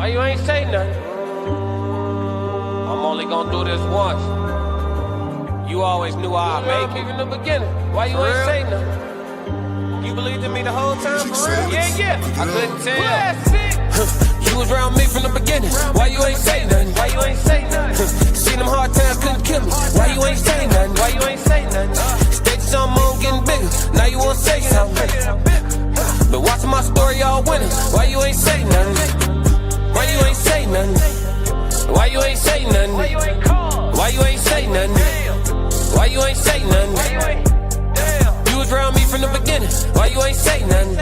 Why you ain't say nothing? I'm only gonna do this once. You always knew I'd make it from the beginning. Why you ain't say nothing? You believed in me the whole time, for real? Yeah. I couldn't tell. You was around me from the beginning. Why you ain't say nothing? Why you ain't say nothing? Seen them hard times couldn't kill me. Why you ain't say nothing? Why you ain't say nothing? Stages I'm on getting bigger. Now you wanna say something? Been watching my story all winter. Why you ain't say nothing? Why you ain't say nothing? Why you ain't say nothing? Why you ain't call? Why you ain't say nothing? Why you ain't say nothing? You was around me from the beginning. Why you ain't say nothing?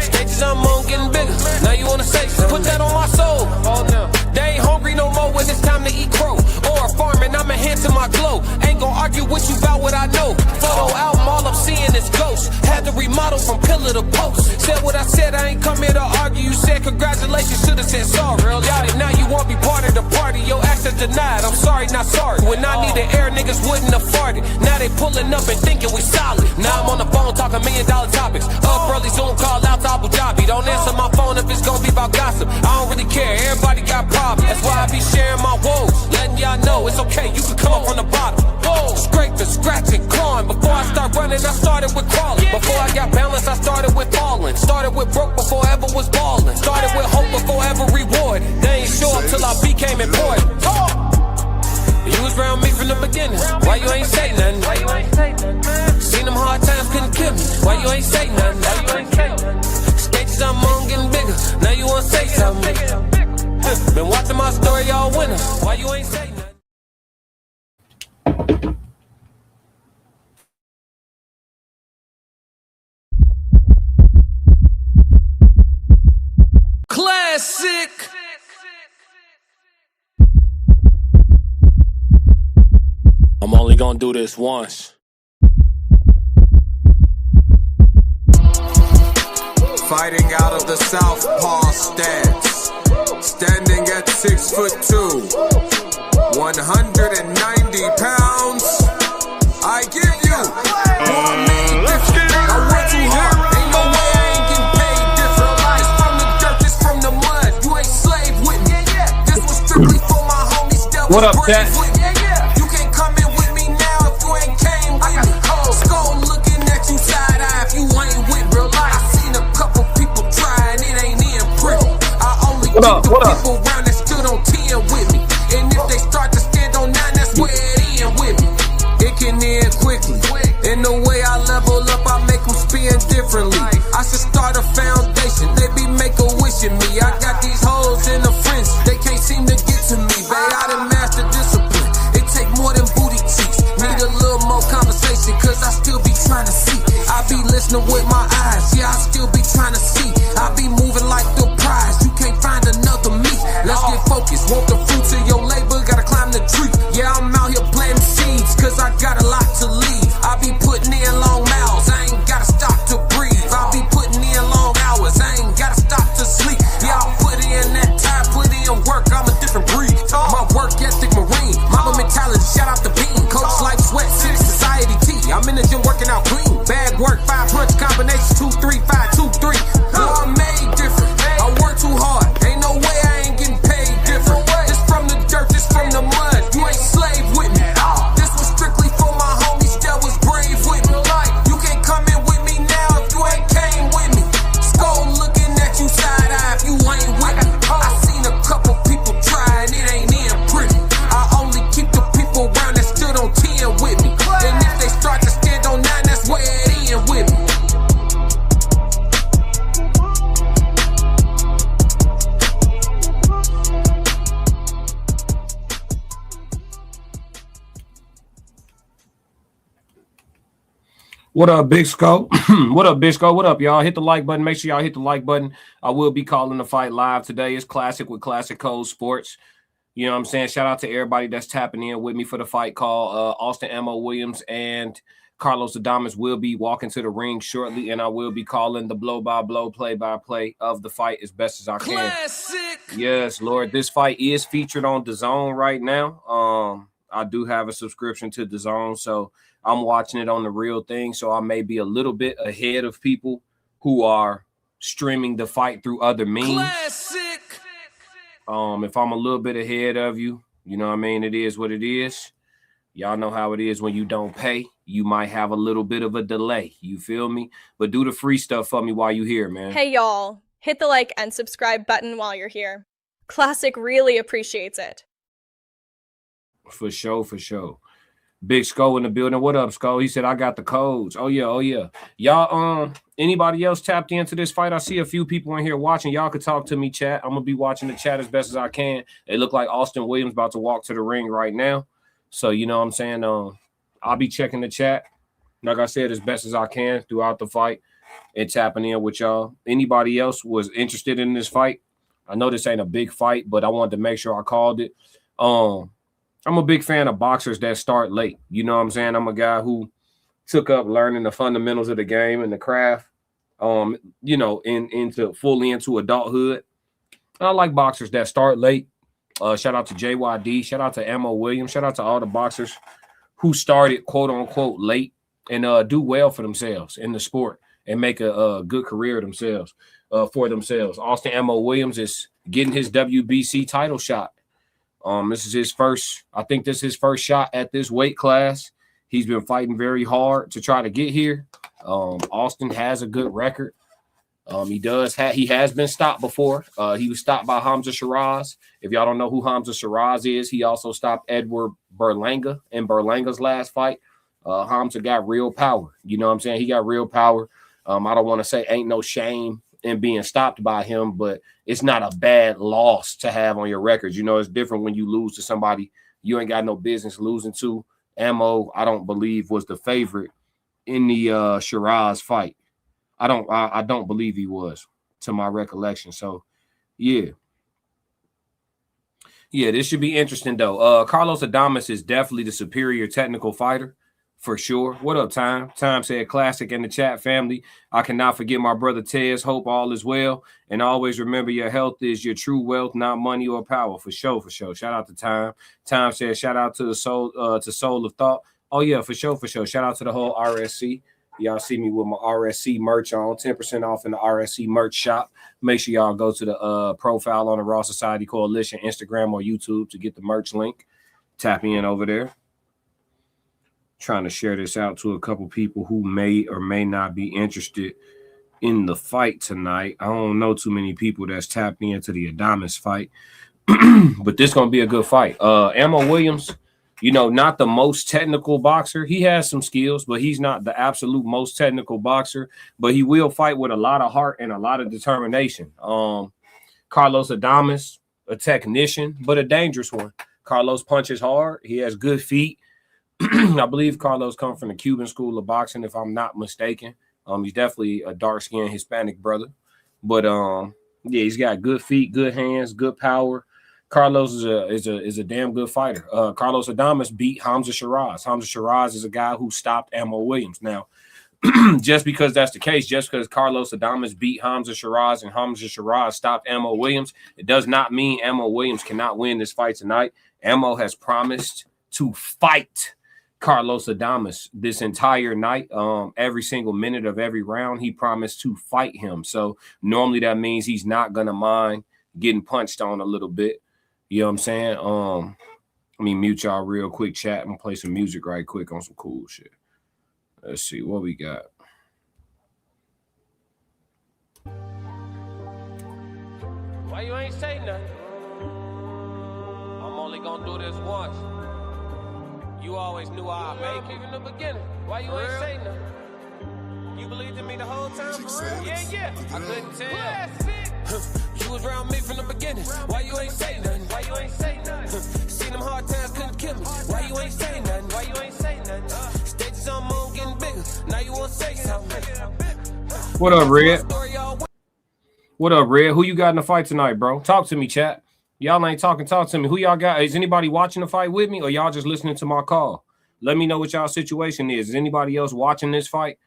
Stages I'm on getting bigger. Now you wanna say something? Put that on my soul. Oh no. They ain't hungry no more when it's time to eat crow. Or farming, I'm enhancing my glow. Ain't gon' argue with you about what I know. Photo album, all I'm seeing is ghosts. Had to remodel from pillar to post. Said what I said, I ain't come here to argue. You said congratulations, should've said sorry. Got it, now you won't be part of the party. Your access denied, I'm sorry, not sorry. When I needed air, niggas wouldn't have farted. Now they pulling up and thinking we solid. Now I'm on the phone talking $1 million topics. Up early, soon call out to Abu Dhabi. Don't answer my phone if it's gon' be about gossip. I don't really care, everybody got problems. That's why I be sharing my woes, letting y'all know it's okay, you can come up from the bottom. Scraping, scratching, clawing. Before I start running, I started with crawling. Before I got balance, I started with falling. Started with broke before I ever was balling. Started with hope before ever reward. They ain't show up till I became important. You was around me from the beginning. Why you ain't say nothing? Why you ain't say nothing? Seen them hard times couldn't kill me. Why you ain't say nothing? Why you ain't say nothing? Stages I'm on getting bigger. Now you wanna say something? Been watching my story all winter. Why you ain't say nothing? Classic. I'm only gonna do this once. Fighting out of the southpaw stance, standing at 6'2", 190 pounds. I give you one me different. I work too hard. Ain't no way I ain't getting paid different. This from the dirt, this from the mud. You ain't slave with me. This was strictly for my homies that was brave with me. You can't come in with me now if you ain't came with me. Skull looking at you side eye if you ain't with real life. I seen a couple people trying, it ain't in pretty. I only keep the people around that stood on 10 with me. And if they start to stand on 9, that's where it end with me. It can end quickly. And the way I level up, I make them spin differently. I should start a foundation. They be make-a-wishing me. I got these hoes in a frenzy. They can't seem to get to me. Babe, I done mastered discipline. It take more than booty cheeks. Need a little more conversation, cause I still be trying to see. I be listening with my eyes. Yeah, I still be trying to see. I be moving like the prize. You can't find another me. Let's get focused. Want the fruits of your labor, gotta climb the tree. Yeah, I'm out here planting seeds, cause I got a lot to leave. I be putting in long miles, I ain't gotta stop to breathe. I be putting in long hours, I ain't gotta stop to sleep. Yeah, I'll put in that time, put in work, I'm a different breed. My work ethic marine, mama mentality, shout out the bean. Coach like sweat, city society T. I'm in the gym working out clean. Bag work, 5 punch combinations, 2, 3, 5, 2, 3. I'm made different, I work too hard. Ain't no way I ain't getting paid different. This from the dirt, this from the mud. You ain't slave with me. This was strictly for my homies that was brave with me. You can't come in with me now if you ain't came with me. Skull looking at you side eye if you ain't with me. I seen a couple people try and it ain't in pretty. I only keep the people around that stood on 10 with me. And if they start to stand on 9, that's where it end with me. What up, Big Scope? What up, Big Scope? What up, y'all? Hit the like button. Make sure y'all hit the like button. I will be calling the fight live today. It's Classic with Classic Code Sports. You know what I'm saying? Shout out to everybody that's tapping in with me for the fight call. Austin Ammo Williams and Carlos Adames will be walking to the ring shortly, and I will be calling the blow-by-blow, play-by-play of the fight as best as I can. Classic. Yes, Lord. This fight is featured on DAZN right now. I do have a subscription to DAZN, so I'm watching it on the real thing. So I may be a little bit ahead of people who are streaming the fight through other means. Classic. If I'm a little bit ahead of you, you know what I mean? It is what it is. Y'all know how it is when you don't pay. You might have a little bit of a delay. You feel me? But do the free stuff for me while you here, man. Hey, y'all. Hit the like and subscribe button while you're here. Classic really appreciates it. For sure, for sure. Big Skull in the building. What up, Skull? He said, I got the codes. Oh, yeah, oh, yeah. Y'all, anybody else tapped into this fight? I see a few people in here watching. Y'all could talk to me, chat. I'm going to be watching the chat as best as I can. It look like Austin Williams about to walk to the ring right now. So, you know what I'm saying? I'll be checking the chat, like I said, as best as I can throughout the fight and tapping in with y'all. Anybody else was interested in this fight? I know this ain't a big fight, but I wanted to make sure I called it. I'm a big fan of boxers that start late. You know what I'm saying? I'm a guy who took up learning the fundamentals of the game and the craft, you know, fully into adulthood. And I like boxers that start late. Shout out to JYD. Shout out to Ammo Williams. Shout out to all the boxers who started, quote unquote, late and do well for themselves in the sport and make a good career themselves for themselves. Austin Ammo Williams is getting his WBC title shot. This is his first, I think this is his first shot at this weight class. He's been fighting very hard to try to get here. Austin has a good record. He has been stopped before. He was stopped by Hamza Shiraz. If y'all don't know who Hamza Shiraz is, he also stopped Edward Berlanga in Berlanga's last fight. Hamza got real power. You know what I'm saying? He got real power. I don't want to say ain't no shame in being stopped by him, but it's not a bad loss to have on your records. You know, it's different when you lose to somebody you ain't got no business losing to. Ammo, I don't believe, was the favorite in the Shiraz fight. I don't believe he was, to my recollection. So, yeah. Yeah, this should be interesting, though. Carlos Adames is definitely the superior technical fighter. For sure. What up, Time? Time said classic in the chat, family. I cannot forget my brother Tez. Hope all is well. And always remember your health is your true wealth, not money or power. For sure, for sure. Shout out to Time. Time said shout out to the Soul of Thought. Oh, yeah, for sure, for sure. Shout out to the whole RSC. Y'all see me with my RSC merch on. 10% off in the RSC merch shop. Make sure y'all go to the profile on the Raw Society Coalition, Instagram or YouTube to get the merch link. Tap in over there. Trying to share this out to a couple people who may or may not be interested in the fight tonight. I don't know too many people that's tapped into the Adames fight, but this going to be a good fight. Ammo Williams, you know, not the most technical boxer. He has some skills, but he's not the absolute most technical boxer, but he will fight with a lot of heart and a lot of determination. Carlos Adames, a technician, but a dangerous one. Carlos punches hard. He has good feet. I believe Carlos comes from the Cuban school of boxing, if I'm not mistaken. He's definitely a dark-skinned Hispanic brother. But yeah, he's got good feet, good hands, good power. Carlos is a damn good fighter. Carlos Adames beat Hamza Shiraz. Hamza Shiraz is a guy who stopped Ammo Williams. Now, just because that's the case, just because Carlos Adames beat Hamza Shiraz and Hamza Shiraz stopped Ammo Williams, it does not mean Ammo Williams cannot win this fight tonight. Ammo has promised to fight Carlos Adames this entire night. Every single minute of every round, he promised to fight him. So normally that means he's not gonna mind getting punched on a little bit. You know what I'm saying? Let me mute y'all real quick, chat. I'm gonna play some music right quick on some cool shit. Let's see what we got. Why you ain't say nothing? I'm only gonna do this once. You always knew I'd make it in the beginning. Why you ain't say nothing? You believed in me the whole time, for real? Yeah. I couldn't tell. You was around me from the beginning. Why you ain't say nothing? Why you ain't say nothing? Seen them hard times, couldn't kill me. Why you ain't say nothing? Why you ain't say nothing? Stages on moon getting bigger. Now you won't say something. What up, Red? What up, Red? Who you got in the fight tonight, bro? Talk to me, chat. Y'all ain't talking. Talk to me. Who y'all got? Is anybody watching the fight with me, or y'all just listening to my call? Let me know what y'all situation is. Is anybody else watching this fight?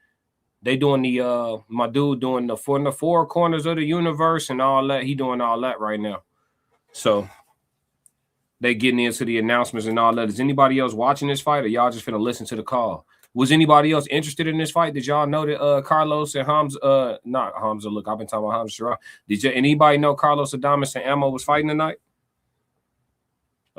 They doing the my dude doing the four corners of the universe and all that. He doing all that right now. So they getting into the announcements and all that. Is anybody else watching this fight, or y'all just finna listen to the call? Was anybody else interested in this fight? Did y'all know that Carlos and Hamza, not Hamza, look, I've been talking about Hamza Shiraz. Did anybody know Carlos Adames and Ammo was fighting tonight?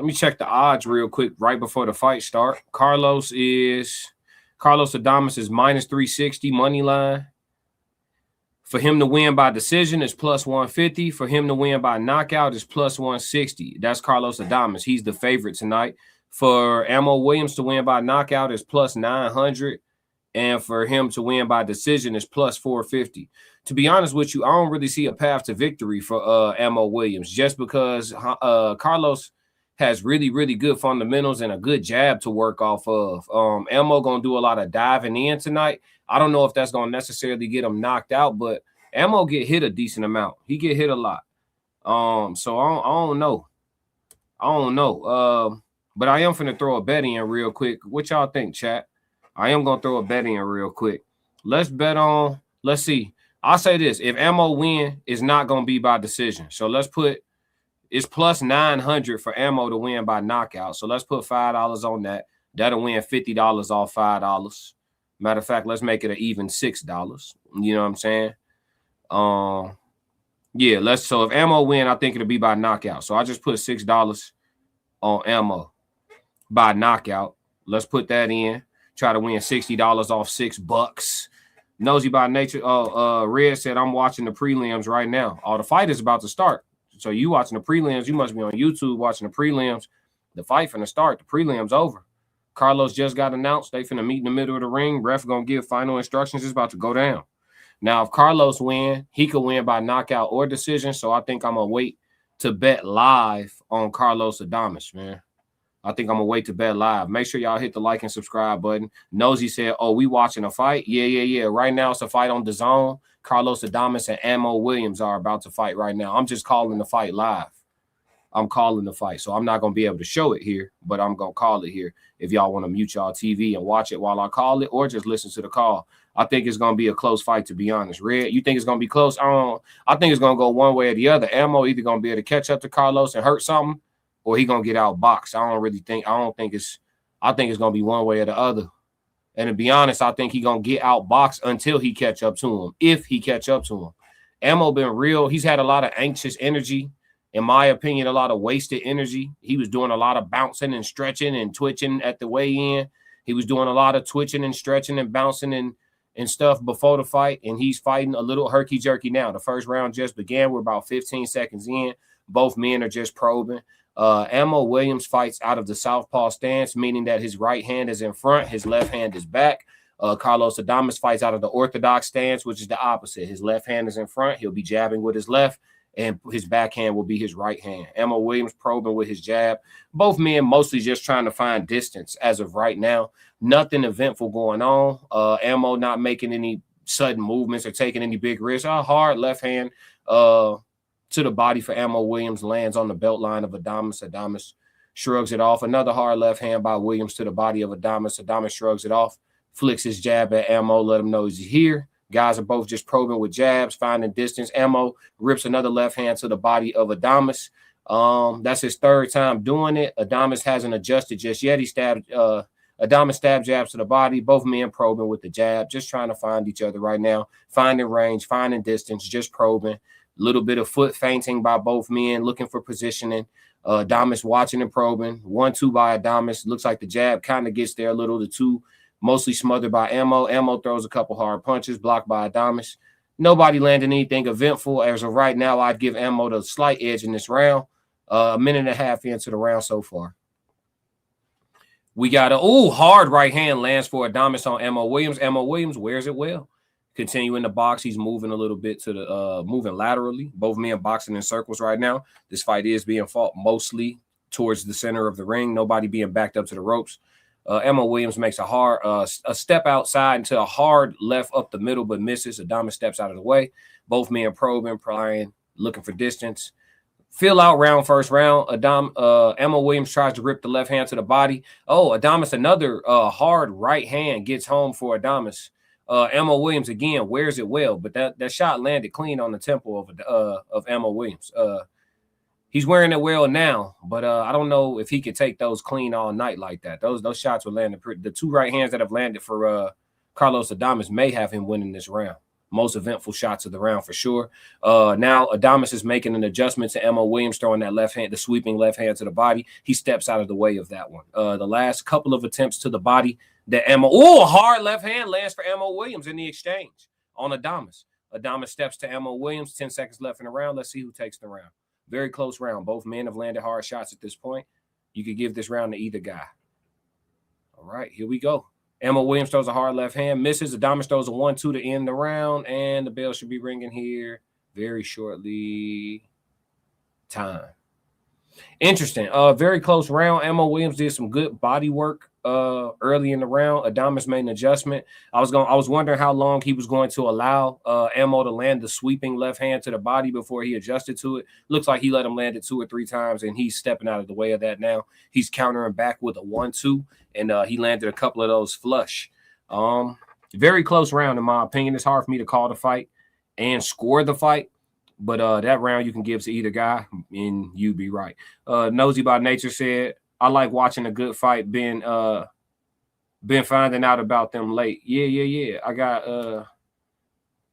Let me check the odds real quick right before the fight start. Carlos Adames is minus 360 money line. For him to win by decision is plus 150. For him to win by knockout is plus 160. That's Carlos Adames. He's the favorite tonight. For Ammo Williams to win by knockout is plus 900. And for him to win by decision is plus 450. To be honest with you, I don't really see a path to victory for Ammo Williams just because Carlos has really, really good fundamentals and a good jab to work off of. Ammo going to do a lot of diving in tonight. I don't know if that's going to necessarily get him knocked out, but Ammo get hit a decent amount. He get hit a lot. So I don't know. But I am finna throw a bet in real quick. What y'all think, chat? I am going to throw a bet in real quick. Let's bet on, let's see. I'll say this. If Ammo win, it's not going to be by decision. So let's put, it's plus 900 for Ammo to win by knockout. So let's put $5 on that. That'll win $50 off $5. Matter of fact, let's make it an even $6. You know what I'm saying? Yeah, so if Ammo win, I think it'll be by knockout. So I just put $6 on Ammo by knockout. Let's put that in. Try to win $60 off $6. Nosy by nature. Red said, I'm watching the prelims right now. Oh, the fight is about to start. So you watching the prelims. You must be on YouTube watching the prelims. The fight finna start. The prelims over. Carlos just got announced. They finna meet in the middle of the ring. Ref gonna give final instructions. It's about to go down. Now, if Carlos win, he could win by knockout or decision. So I think I'm gonna wait to bet live on Carlos Adames, man. I think I'm going to wait to bet live. Make sure y'all hit the like and subscribe button. Nosy said, oh, we watching a fight? Yeah. Right now it's a fight on DAZN. Carlos Adames and Ammo Williams are about to fight right now. I'm just calling the fight live. I'm calling the fight. So I'm not going to be able to show it here, but I'm going to call it here if y'all want to mute y'all TV and watch it while I call it or just listen to the call. I think it's going to be a close fight, to be honest. Red, you think it's going to be close? I think it's going to go one way or the other. Ammo either going to be able to catch up to Carlos and hurt something, or he gonna get outboxed. I think it's gonna be one way or the other. And to be honest, I think he gonna get outboxed until he catch up to him. If he catch up to him, Ammo been real. He's had a lot of anxious energy, in my opinion, a lot of wasted energy. He was doing a lot of bouncing and stretching and twitching at the weigh-in. He was doing a lot of twitching and stretching and bouncing and stuff before the fight. And he's fighting a little herky-jerky now. The first round just began. We're about 15 seconds in. Both men are just probing. Ammo Williams fights out of the southpaw stance, meaning that his right hand is in front, his left hand is back. Carlos Adames fights out of the orthodox stance, which is the opposite. His left hand is in front. He'll be jabbing with his left, and his backhand will be his right hand. Ammo Williams probing with his jab. Both men mostly just trying to find distance as of right now. Nothing eventful going on. Ammo not making any sudden movements or taking any big risks. A hard left hand to the body for Ammo Williams lands on the belt line of Adames. Adames shrugs it off. Another hard left hand by Williams to the body of Adames. Adames shrugs it off, flicks his jab at Ammo, let him know he's here. Guys are both just probing with jabs, finding distance. Ammo rips another left hand to the body of Adames. That's his third time doing it. Adames hasn't adjusted just yet. Adames stab jabs to the body. Both men probing with the jab, just trying to find each other right now, finding range, finding distance, just probing. Little bit of foot feinting by both men, looking for positioning. Adames watching and probing. 1-2 by Adames. Looks like the jab kind of gets there a little. The two mostly smothered by Ammo. Ammo throws a couple hard punches, blocked by Adames. Nobody landing anything eventful. As of right now, I'd give Ammo the slight edge in this round. A minute and a half into the round so far. We got a hard right hand lands for Adames on Ammo Williams. Ammo Williams wears it well. Continuing the box, he's moving a little bit to the moving laterally. Both men boxing in circles right now. This fight is being fought mostly towards the center of the ring. Nobody being backed up to the ropes. Ammo Williams makes a step outside into a hard left up the middle, but misses. Adames steps out of the way. Both men probing, prying, looking for distance. Fill out round, first round. Ammo Williams tries to rip the left hand to the body. Adames, another hard right hand gets home for Adames. Ammo Williams again wears it well, but that shot landed clean on the temple of Ammo Williams. He's wearing it well now, but I don't know if he could take those clean all night like that. Those shots were landing. The two right hands that have landed for Carlos Adames may have him winning this round. most eventful shots of the round for sure. Now Adames is making an adjustment to Mo Williams throwing that left hand, the sweeping left hand to the body. He steps out of the way of that one. The last couple of attempts to the body that a hard left hand lands for Mo Williams in the exchange on Adames. Adames steps to Mo Williams, 10 seconds left in the round. Let's see who takes the round. Very close round. Both men have landed hard shots at this point. You could give this round to either guy. All right, here we go. Mo Williams throws a hard left hand, misses. Adames throws a 1-2 to end the round, and the bell should be ringing here very shortly. Time. Interesting. Very close round. Mo Williams did some good body work early in the round. Adames made an adjustment. I was wondering how long he was going to allow Mo to land the sweeping left hand to the body before he adjusted to it. Looks like he let him land it 2 or 3 times, and he's stepping out of the way of that now. He's countering back with a 1-2, and he landed a couple of those flush. Very close round, in my opinion. It's hard for me to call the fight and score the fight. But that round you can give to either guy, and you'd be right. Nosy by Nature said, I like watching a good fight. Been finding out about them late. Yeah. I got a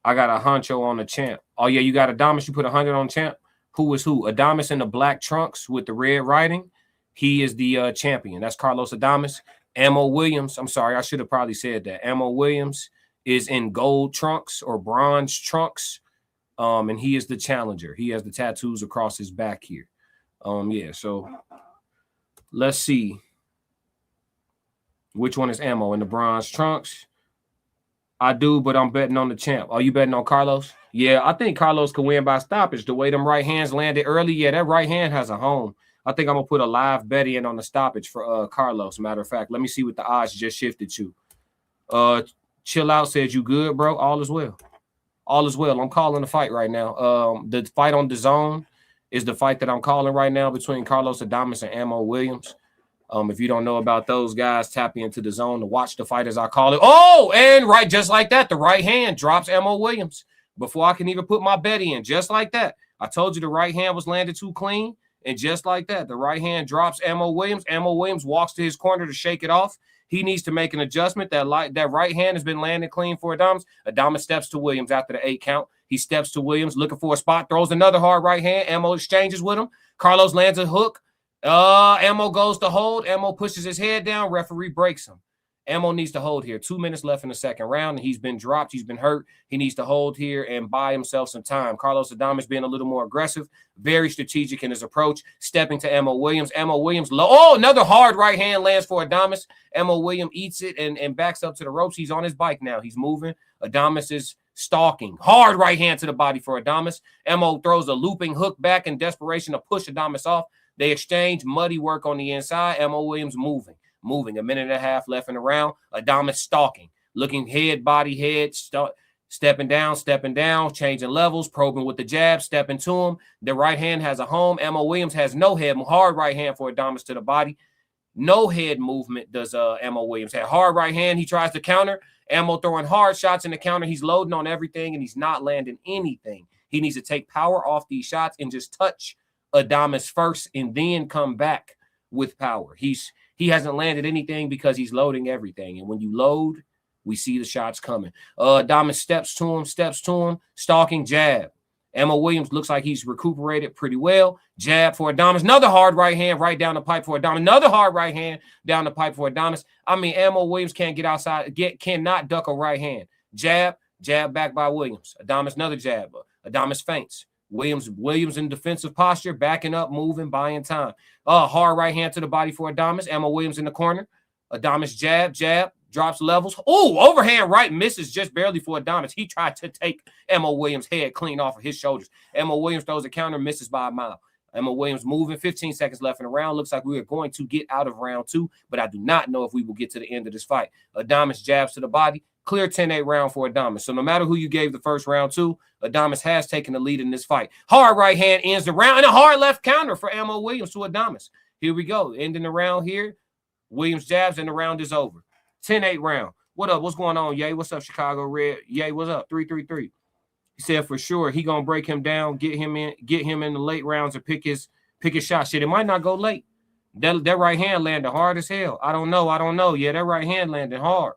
honcho on the champ. Oh, yeah, you got Adames. You put 100 on champ. Who is who? Adames in the black trunks with the red writing. He is the champion. That's Carlos Adames. Mo Williams. I'm sorry, I should have probably said that. Mo Williams is in gold trunks or bronze trunks. And he is the challenger. He has the tattoos across his back here. Yeah, so let's see. Which one is Mo in the bronze trunks? I do, but I'm betting on the champ. Are you betting on Carlos? Yeah, I think Carlos can win by stoppage. The way them right hands landed early, yeah, that right hand has a home. I think I'm going to put a live bet in on the stoppage for Carlos. Matter of fact, let me see what the odds just shifted to. Chill Out says, you good, bro? All is well. All is well. I'm calling the fight right now. The fight on DAZN is the fight that I'm calling right now between Carlos Adames and Mo Williams. If you don't know about those guys, tap into DAZN to watch the fight as I call it. Oh, and right, just like that, the right hand drops Mo Williams before I can even put my bet in. Just like that. I told you the right hand was landed too clean, and just like that, the right hand drops Mo Williams. Mo Williams walks to his corner to shake it off. He needs to make an adjustment. That right hand has been landing clean for Adames. Adames steps to Williams after the 8 count. He steps to Williams, looking for a spot, throws another hard right hand. Mo exchanges with him. Carlos lands a hook. Mo goes to hold. Mo pushes his head down. Referee breaks him. Mo needs to hold here. 2 minutes left in the second round, and he's been dropped. He's been hurt. He needs to hold here and buy himself some time. Carlos Adames being a little more aggressive, very strategic in his approach, stepping to Mo Williams. Mo Williams, another hard right hand lands for Adames. Mo Williams eats it and backs up to the ropes. He's on his bike now. He's moving. Adames is stalking. Hard right hand to the body for Adames. Mo throws a looping hook back in desperation to push Adames off. They exchange muddy work on the inside. Mo Williams moving. A minute and a half left in the round. Adames stalking, looking head, body, head, stepping down, changing levels, probing with the jab, stepping to him. The right hand has a home. Mo Williams has no head. Hard right hand for Adames to the body. No head movement does Mo Williams. Had hard right hand. He tries to counter. Mo throwing hard shots in the counter. He's loading on everything, and he's not landing anything. He needs to take power off these shots and just touch Adames first and then come back with power. He hasn't landed anything because he's loading everything. And when you load, we see the shots coming. Adames steps to him, stalking jab. Mo Williams looks like he's recuperated pretty well. Jab for Adames. Another hard right hand right down the pipe for Adames. Another hard right hand down the pipe for Adames. I mean, Mo Williams can't get outside, cannot duck a right hand. Jab back by Williams. Adames, another jab. Adames feints. Williams in defensive posture, backing up, moving, buying time. Hard right hand to the body for Adames. Mo Williams in the corner. Adames jab, drops levels. Oh, overhand right misses just barely for Adames. He tried to take Mo Williams' head clean off of his shoulders. Mo Williams throws a counter, misses by a mile. Mo Williams moving, 15 seconds left in the round. Looks like we are going to get out of round 2, but I do not know if we will get to the end of this fight. Adames jabs to the body. Clear 10-8 round for Adames. So no matter who you gave the first round to, Adames has taken the lead in this fight. Hard right hand ends the round, and a hard left counter for Mo Williams to Adames. Here we go. Ending the round here. Williams jabs, and the round is over. 10-8 round. What up? What's going on, Ye? What's up, Chicago Red? Ye, what's up? 333. He said for sure he gonna break him down, get him in the late rounds and pick his shot. Shit, it might not go late. That right hand landed hard as hell. I don't know. Yeah, that right hand landed hard.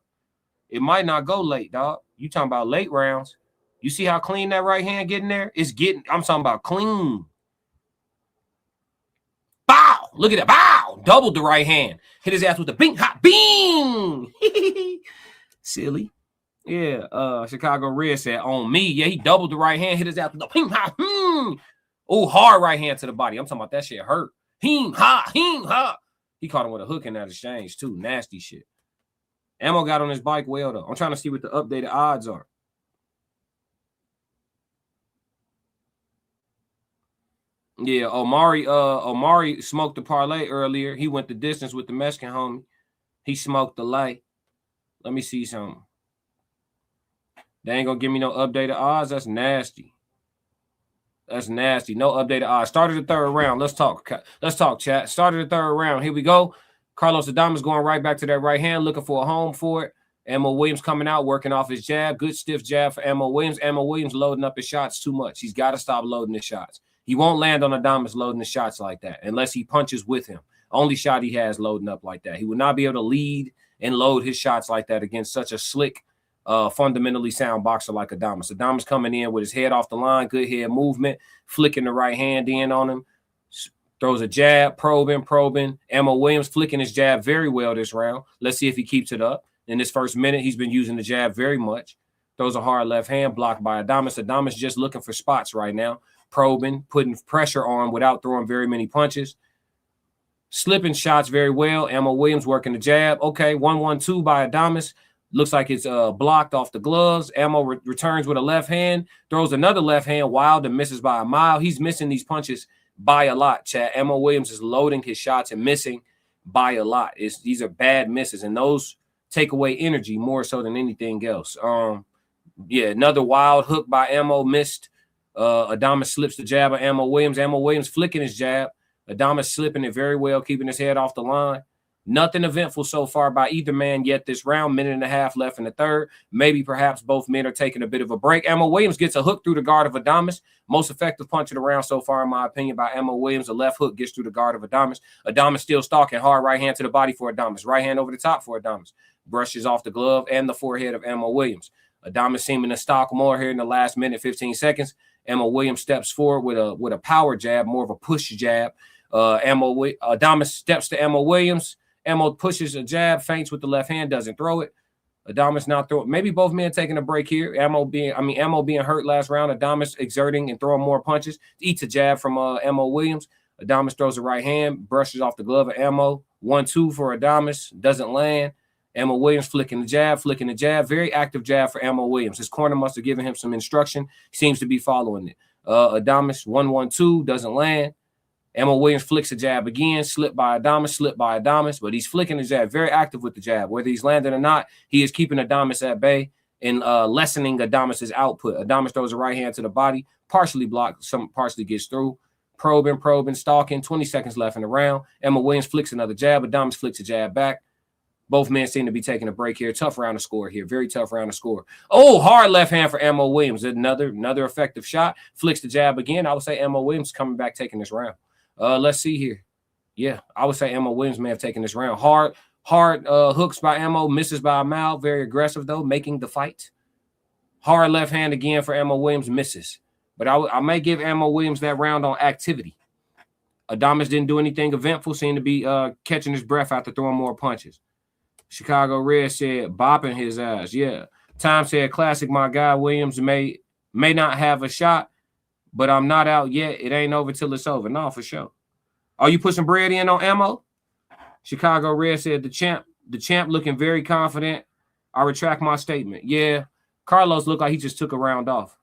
It might not go late, dog. You talking about late rounds. You see how clean that right hand getting there? I'm talking about clean. Bow! Look at that. Bow! Doubled the right hand. Hit his ass with the bing, hot, bing! Silly. Yeah, Chicago Red said, on me. Yeah, he doubled the right hand, hit his ass with the ping, ha, Oh, hard right hand to the body. I'm talking about that shit hurt. Hing, ha, hing, ha. He caught him with a hook in that exchange, too. Nasty shit. Ammo got on his bike well, though. I'm trying to see what the updated odds are. Yeah, Omari smoked the parlay earlier. He went the distance with the Mexican homie. He smoked the light. Let me see something. They ain't gonna give me no updated odds. That's nasty. That's nasty. No updated odds. Started the third round. Let's talk. Chat. Started the third round. Here we go. Carlos Adames going right back to that right hand, looking for a home for it. Ammo Williams coming out, working off his jab. Good stiff jab for Ammo Williams. Ammo Williams loading up his shots too much. He's got to stop loading his shots. He won't land on Adames loading the shots like that unless he punches with him. Only shot he has loading up like that. He would not be able to lead and load his shots like that against such a slick, fundamentally sound boxer like Adames. Adames coming in with his head off the line, good head movement, flicking the right hand in on him, throws a jab, probing. Ammo Williams flicking his jab very well this round. Let's see if he keeps it up. In this first minute, he's been using the jab very much. Throws a hard left hand, blocked by Adames. Adames just looking for spots right now, probing, putting pressure on without throwing very many punches. Slipping shots very well. Ammo Williams working the jab. Okay, 1-1-2 by Adames. Looks like it's blocked off the gloves. Ammo returns with a left hand, throws another left hand wild and misses by a mile. He's missing these punches by a lot, chat. Ammo Williams is loading his shots and missing by a lot. These are bad misses, and those take away energy more so than anything else. Yeah, another wild hook by Ammo missed. Adames slips the jab of Ammo Williams. Ammo Williams flicking his jab. Adames slipping it very well, keeping his head off the line. Nothing eventful so far by either man yet this round. Minute and a half left in the third. Maybe perhaps both men are taking a bit of a break. Ammo Williams gets a hook through the guard of Adames. Most effective punch of the round so far, in my opinion, by Ammo Williams. A left hook gets through the guard of Adames. Adames still stalking. Hard right hand to the body for Adames. Right hand over the top for Adames. Brushes off the glove and the forehead of Ammo Williams. Adames seeming to stalk more here in the last minute, 15 seconds. Ammo Williams steps forward with a power jab, more of a push jab. Adames steps to Ammo Williams. Ammo pushes a jab, feints with the left hand, doesn't throw it. Adames now throw it. Maybe both men taking a break here. Ammo being hurt last round. Adames exerting and throwing more punches. Eats a jab from Ammo Williams. Adames throws the right hand, brushes off the glove of Ammo. 1-2 for Adames, doesn't land. Ammo Williams flicking the jab. Very active jab for Ammo Williams. His corner must have given him some instruction. He seems to be following it. Adames 1-1-2, doesn't land. Ammo Williams flicks a jab again, slip by Adames, but he's flicking the jab, very active with the jab. Whether he's landing or not, he is keeping Adames at bay and lessening Adames' output. Adames throws a right hand to the body, partially blocked, some partially gets through. Probing, stalking, 20 seconds left in the round. Ammo Williams flicks another jab, Adames flicks a jab back. Both men seem to be taking a break here. Tough round to score here. Very tough round to score. Oh, hard left hand for Ammo Williams. Another effective shot. Flicks the jab again. I would say Ammo Williams coming back taking this round. Let's see here. Yeah, I would say Ammo Williams may have taken this round. Hard hooks by Ammo, misses by a mile. Very aggressive, though, making the fight. Hard left hand again for Ammo Williams, misses. But I may give Ammo Williams that round on activity. Adames didn't do anything eventful, seemed to be catching his breath after throwing more punches. Chicago Red said, bopping his ass. Yeah. Time said, classic, my guy. Williams may not have a shot, but I'm not out yet. It ain't over till it's over. No, for sure. Are you putting bread in on Ammo? Chicago Red said, the champ looking very confident. I retract my statement. Yeah, Carlos looked like he just took a round off.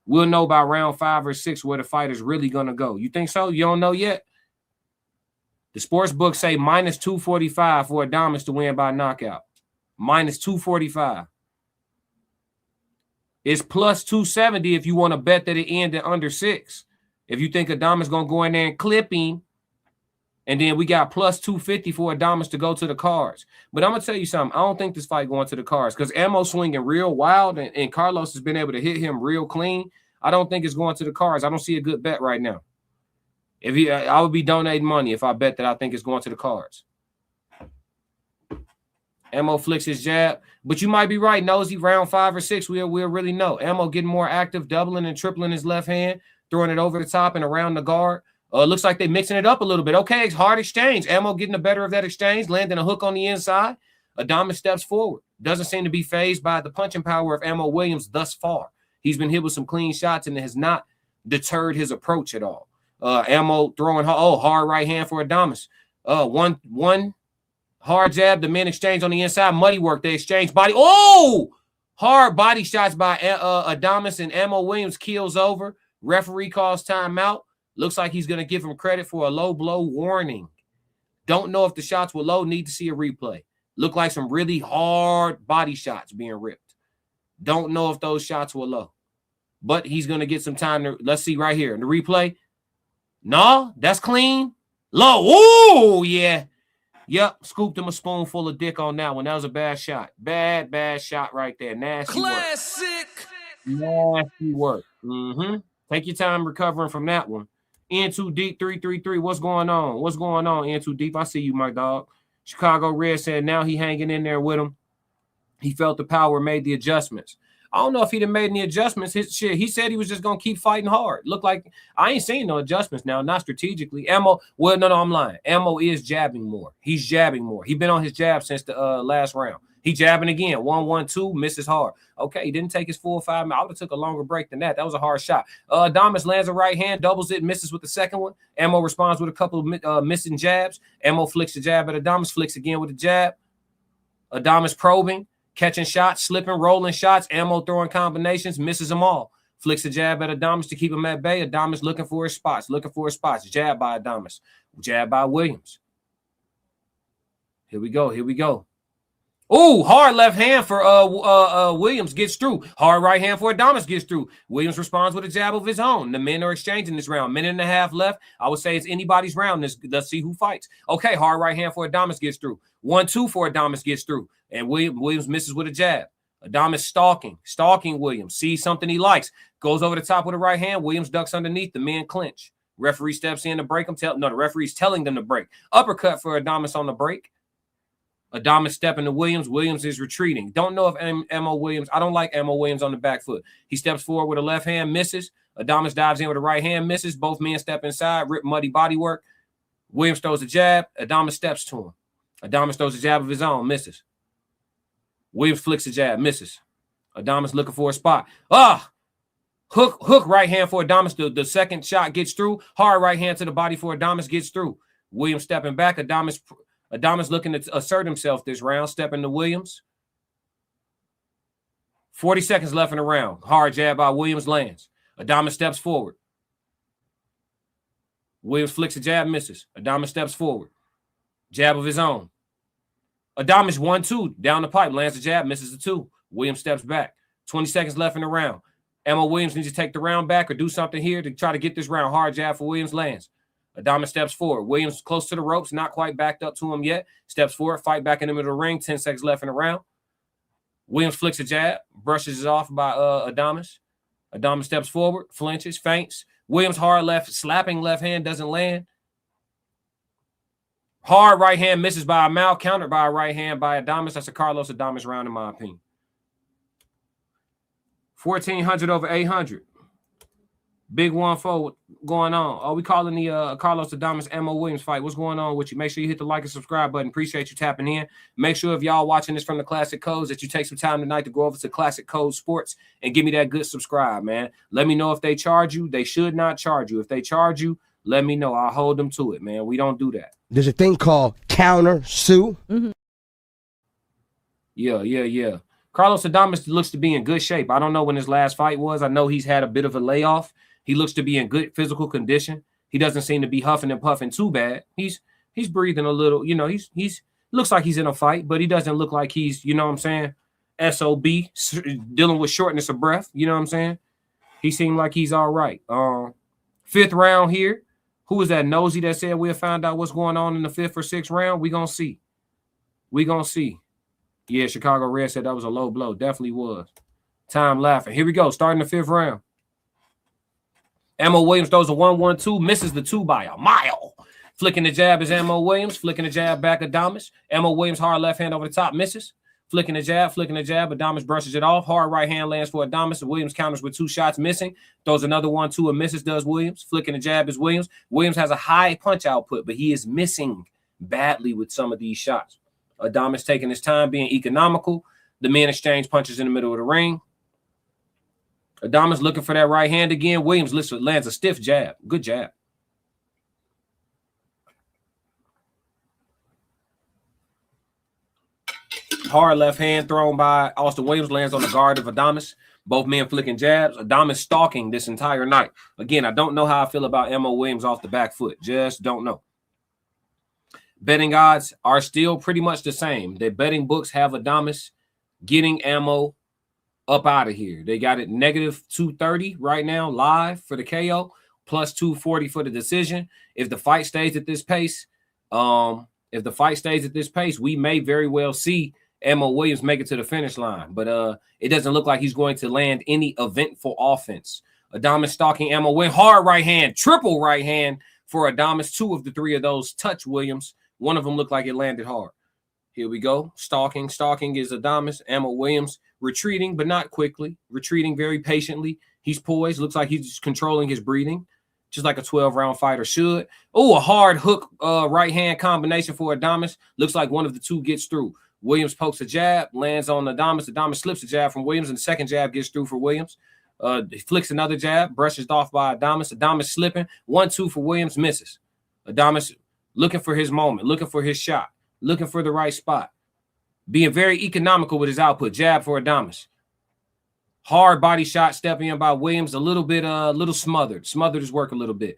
We'll know by round 5 or 6 where the fight is really going to go. You think so? You don't know yet? The sports books say minus 245 for Adames to win by knockout. Minus 245. It's plus 270 if you want to bet that it ended under 6. If you think Adames going to go in there and clip him, and then we got plus 250 for Adames to go to the cards. But I'm going to tell you something. I don't think this fight going to the cards because Ammo swinging real wild, and Carlos has been able to hit him real clean. I don't think it's going to the cards. I don't see a good bet right now. I would be donating money if I bet that I think it's going to the cards. Ammo flicks his jab. But you might be right, Nosy. Round 5 or 6, we'll really know. Ammo getting more active, doubling and tripling his left hand, throwing it over the top and around the guard. Looks like they're mixing it up a little bit. Okay, it's hard exchange. Ammo getting the better of that exchange, landing a hook on the inside. Adames steps forward. Doesn't seem to be fazed by the punching power of Ammo Williams thus far. He's been hit with some clean shots and it has not deterred his approach at all. Ammo throwing hard right hand for Adames. One hard jab, the men exchange on the inside. Muddy work, they exchange body. Oh! Hard body shots by Adames, and Ammo Williams keels over. Referee calls timeout. Looks like he's going to give him credit for a low blow warning. Don't know if the shots were low. Need to see a replay. Look like some really hard body shots being ripped. Don't know if those shots were low. But he's going to get some time to, let's see right here. In the replay. No, that's clean. Low. Oh, yeah. Yep. Scooped him a spoonful of dick on that one. That was a bad shot. Bad shot right there. Nasty Classic. Work. Nasty work. Take your time recovering from that one. In too deep, 333. What's going on? What's going on, in too deep? I see you, my dog. Chicago Red said now he hanging in there with him. He felt the power, made the adjustments. I don't know if he'd have made any adjustments. He said he was just going to keep fighting hard. Looked like I ain't seen no adjustments now, not strategically. Ammo, well, no, I'm lying. Ammo is jabbing more. He's jabbing more. He's been on his jab since the last round. He jabbing again. 1-1-2, misses hard. Okay, he didn't take his full 5 minutes. I would have took a longer break than that. That was a hard shot. Adames lands a right hand, doubles it, misses with the second one. Ammo responds with a couple of missing jabs. Ammo flicks the jab at Adames, flicks again with a jab. Adames probing, catching shots, slipping, rolling shots. Ammo throwing combinations, misses them all. Flicks the jab at Adames to keep him at bay. Adames looking for his spots, Jab by Adames. Jab by Williams. Here we go. Oh, hard left hand for Williams, gets through. Hard right hand for Adames, gets through. Williams responds with a jab of his own. The men are exchanging this round. Minute and a half left. I would say it's anybody's round. Let's see who fights. Okay, hard right hand for Adames, gets through. 1-2 for Adames, gets through. And Williams misses with a jab. Adames stalking Williams. Sees something he likes. Goes over the top with a right hand. Williams ducks underneath. The men clinch. Referee steps in to break him. The referee's telling them to break. Uppercut for Adames on the break. Adames stepping to Williams. Williams is retreating. Don't know if Ammo Williams. I don't like Ammo Williams on the back foot. He steps forward with a left hand, misses. Adames dives in with a right hand, misses. Both men step inside, rip muddy body work. Williams throws a jab. Adames steps to him. Adames throws a jab of his own, misses. Williams flicks a jab, misses. Adames looking for a spot. Hook right hand for Adames. The second shot gets through. Hard right hand to the body for Adames, gets through. Williams stepping back. Adames looking to assert himself this round, stepping to Williams. 40 seconds left in the round. Hard jab by Williams lands. Adames steps forward. Williams flicks a jab, misses. Adames steps forward. Jab of his own. Adames 1-2 down the pipe, lands a jab, misses the 2. Williams steps back. 20 seconds left in the round. Ammo Williams needs to take the round back or do something here to try to get this round. Hard jab for Williams lands. Adames steps forward. Williams close to the ropes, not quite backed up to him yet. Steps forward, fight back in the middle of the ring. 10 seconds left in the round. Williams flicks a jab, brushes it off by Adames. Adames steps forward, flinches, feints. Williams hard left, slapping left hand, doesn't land. Hard right hand misses by a mouth, countered by a right hand by Adames. That's a Carlos Adames round, in my opinion. 1,400 over 800. Big 1-4 going on. Are we calling the Carlos Adames Ammo Williams fight? What's going on with you? Make sure you hit the like and subscribe button. Appreciate you tapping in. Make sure if y'all watching this from the Classic Codes that you take some time tonight to go over to Classic Code Sports and give me that good subscribe, man. Let me know if they charge you. They should not charge you. If they charge you, let me know. I'll hold them to it, man. We don't do that. There's a thing called counter sue. Yeah. Carlos Adames looks to be in good shape. I don't know when his last fight was. I know he's had a bit of a layoff. He looks to be in good physical condition. He doesn't seem to be huffing and puffing too bad. He's breathing a little, he's looks like he's in a fight, but he doesn't look like he's, you know what I'm saying, SOB, dealing with shortness of breath, you know what I'm saying? He seemed like he's all right. 5th round here. Who was that nosy that said we'll find out what's going on in the 5th or 6th round? We gonna see. Yeah, Chicago Red said that was a low blow. Definitely was. Time laughing. Here we go. Starting the 5th round. Ammo Williams throws a 1-1-2, misses the 2 by a mile. Flicking the jab is Ammo Williams. Flicking the jab back Adames. Ammo Williams, hard left hand over the top, misses. Flicking the jab. Adames brushes it off. Hard right hand lands for Adames. Williams counters with 2 shots, missing. Throws another 1-2 and misses, does Williams. Flicking the jab is Williams. Williams has a high punch output, but he is missing badly with some of these shots. Adames taking his time, being economical. The men exchange punches in the middle of the ring. Adames looking for that right hand again. Williams lands a stiff jab. Good jab. Hard left hand thrown by Austin Williams lands on the guard of Adames. Both men flicking jabs. Adames stalking this entire night. Again, I don't know how I feel about Ammo Williams off the back foot. Just don't know. Betting odds are still pretty much the same. The betting books have Adames getting Ammo up out of here. They got it -230 right now live for the KO, plus 240 for the decision. If the fight stays at this pace, we may very well see Ammo Williams make it to the finish line, but it doesn't look like he's going to land any eventful offense. Adames stalking Ammo Williams, hard right hand, triple right hand for Adames. 2 of the 3 of those touch Williams. One of them looked like it landed hard. Here we go. Stalking is Adames. Ammo Williams retreating, but not quickly. Retreating very patiently. He's poised. Looks like he's controlling his breathing, just like a 12-round fighter should. Oh, a hard hook right hand combination for Adames. Looks like one of the 2 gets through. Williams pokes a jab, lands on Adames. Adames slips a jab from Williams, and the second jab gets through for Williams. He flicks another jab, brushes off by Adames. Adames slipping. 1-2 for Williams, misses. Adames looking for his moment, looking for his shot, looking for the right spot. Being very economical with his output. Jab for Adames. Hard body shot stepping in by Williams. A little bit, little smothered. Smothered his work a little bit.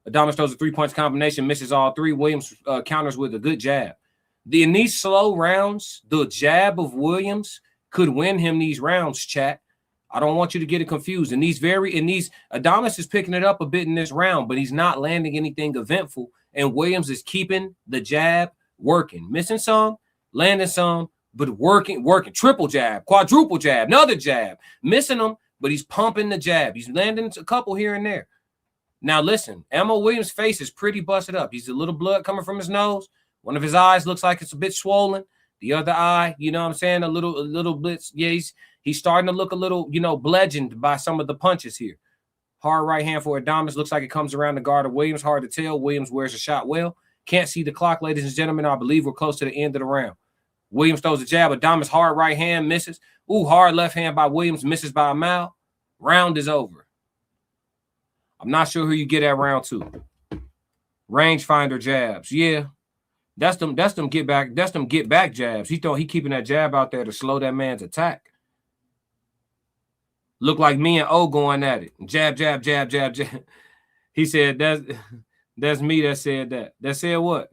Adames throws a 3-punch combination, misses all 3. Williams counters with a good jab. In these slow rounds, the jab of Williams could win him these rounds, chat. I don't want you to get it confused. Adames is picking it up a bit in this round, but he's not landing anything eventful. And Williams is keeping the jab working. Missing some, landing some, but working. Triple jab, quadruple jab, another jab. Missing them, but he's pumping the jab. He's landing a couple here and there. Now listen, Ammo Williams' face is pretty busted up. He's a little blood coming from his nose. One of his eyes looks like it's a bit swollen. The other eye, you know what I'm saying, a little bit. Yeah, he's starting to look a little, bludgeoned by some of the punches here. Hard right hand for Adames. Looks like it comes around the guard of Williams. Hard to tell. Williams wears a shot well. Can't see the clock, ladies and gentlemen. I believe we're close to the end of the round. Williams throws a jab. Adames hard right hand, misses. Ooh, hard left hand by Williams, misses by a mile. Round is over. I'm not sure who you get at round 2. Rangefinder jabs. Yeah. That's them get back jabs. He keeping that jab out there to slow that man's attack. Look like me and O going at it. Jab, jab, jab, jab, jab. He said that's me that said that. That said what?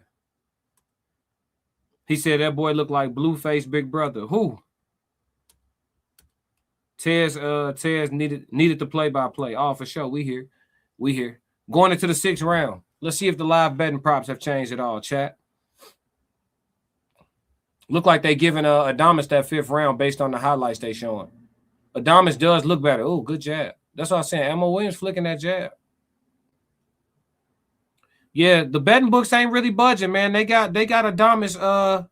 He said that boy looked like Blueface Big Brother. Who? Tez needed the play-by-play. Oh, for sure. We here. Going into the 6th round. Let's see if the live betting props have changed at all, chat. Look like they giving Adames that 5th round based on the highlights they showing. Adames does look better. Oh, good jab. That's what I'm saying. Ammo Williams flicking that jab. Yeah, the betting books ain't really budging, man. They got Adames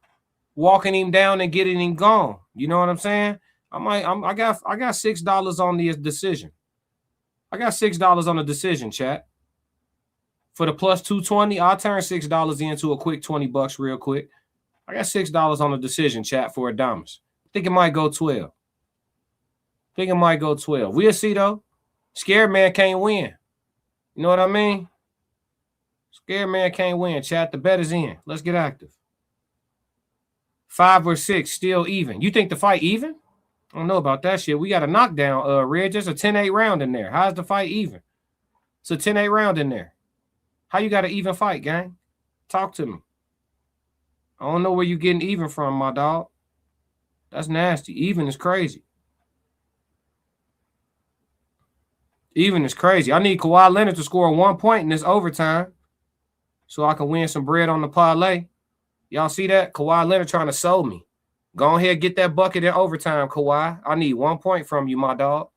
walking him down and getting him gone. You know what I'm saying? I got $6 on the decision. I got $6 on the decision, chat. For the plus 220, I'll turn $6 into a quick $20 real quick. I got $6 on the decision, chat, for Adames. I think it might go 12. We'll see, though. Scared man can't win. You know what I mean? Scared man can't win, chat. The bet is in. Let's get active. 5 or 6, still even. You think the fight even? I don't know about that shit. We got a knockdown, Red. There's a 10-8 round in there. How's the fight even? It's a 10-8 round in there. How you got an even fight, gang? Talk to me. I don't know where you getting even from, my dog. That's nasty. Even is crazy. Even is crazy. I need Kawhi Leonard to score 1 point in this overtime so I can win some bread on the parlay. Y'all see that? Kawhi Leonard trying to sold me. Go ahead, get that bucket in overtime, Kawhi. I need 1 point from you, my dog.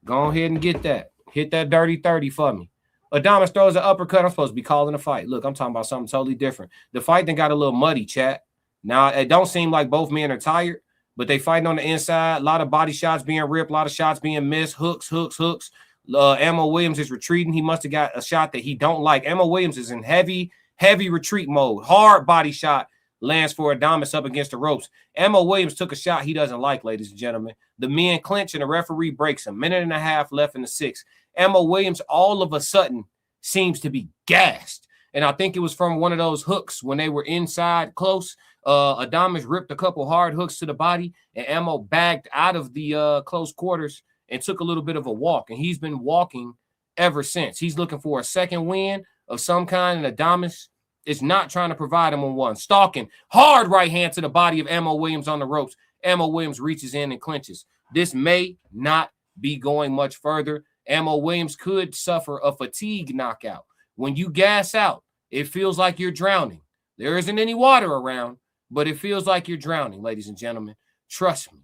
Go ahead and get that. Hit that dirty 30 for me. Adames throws an uppercut. I'm supposed to be calling a fight. Look, I'm talking about something totally different. The fight then got a little muddy, chat. Now, it don't seem like both men are tired, but they fighting on the inside. A lot of body shots being ripped, a lot of shots being missed. Hooks. Ammo Williams is retreating. He must have got a shot that he don't like. Ammo Williams is in heavy retreat mode. Hard body shot lands for Adames up against the ropes. Ammo Williams took a shot he doesn't like, ladies and gentlemen. The men clinch and the referee breaks him. Minute and a half left in the 6th. Ammo Williams all of a sudden seems to be gassed. And I think it was from one of those hooks when they were inside close. Adames ripped a couple hard hooks to the body, and Ammo bagged out of the close quarters and took a little bit of a walk. And he's been walking ever since. He's looking for a second win of some kind, and Adames is not trying to provide him on one. Stalking, hard right hand to the body of Ammo Williams on the ropes. Ammo Williams reaches in and clinches. This may not be going much further. Ammo Williams could suffer a fatigue knockout. When you gas out, it feels like you're drowning. There isn't any water around, but it feels like you're drowning, ladies and gentlemen. Trust me.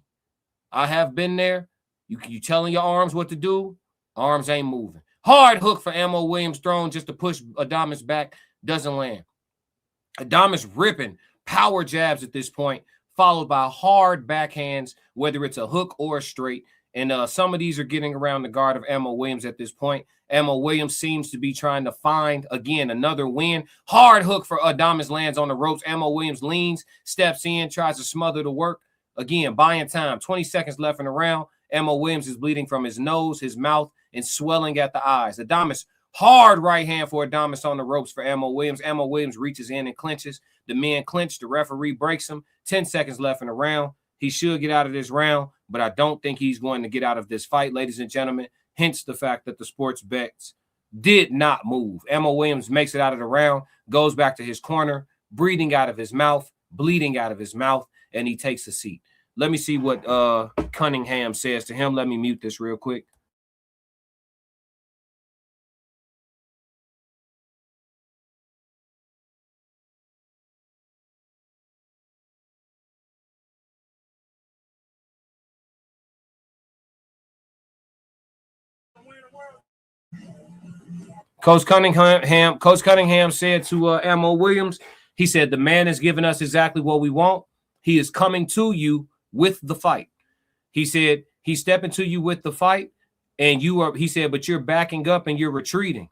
I have been there. You telling your arms what to do, arms ain't moving. Hard hook for Ammo Williams thrown just to push Adames back. Doesn't land. Adames ripping power jabs at this point, followed by hard backhands, whether it's a hook or a straight. And some of these are getting around the guard of Ammo Williams at this point. Ammo Williams seems to be trying to find, again, another win. Hard hook for Adames lands on the ropes. Ammo Williams leans, steps in, tries to smother the work. Again, buying time. 20 seconds left in the round. Ammo Williams is bleeding from his nose, his mouth, and swelling at the eyes. Adames, hard right hand for Adames on the ropes for Ammo Williams. Ammo Williams reaches in and clinches. The men clinch. The referee breaks him. 10 seconds left in the round. He should get out of this round, but I don't think he's going to get out of this fight, ladies and gentlemen. Hence the fact that the sports bets did not move. Ammo Williams makes it out of the round, goes back to his corner, breathing out of his mouth, bleeding out of his mouth, and he takes a seat. Let me see what Cunningham says to him. Let me mute this real quick. Coach Cunningham said to Ammo Williams, he said, the man has given us exactly what we want. He is coming to you with the fight. He said, he's stepping to you with the fight, and he said, but you're backing up and you're retreating.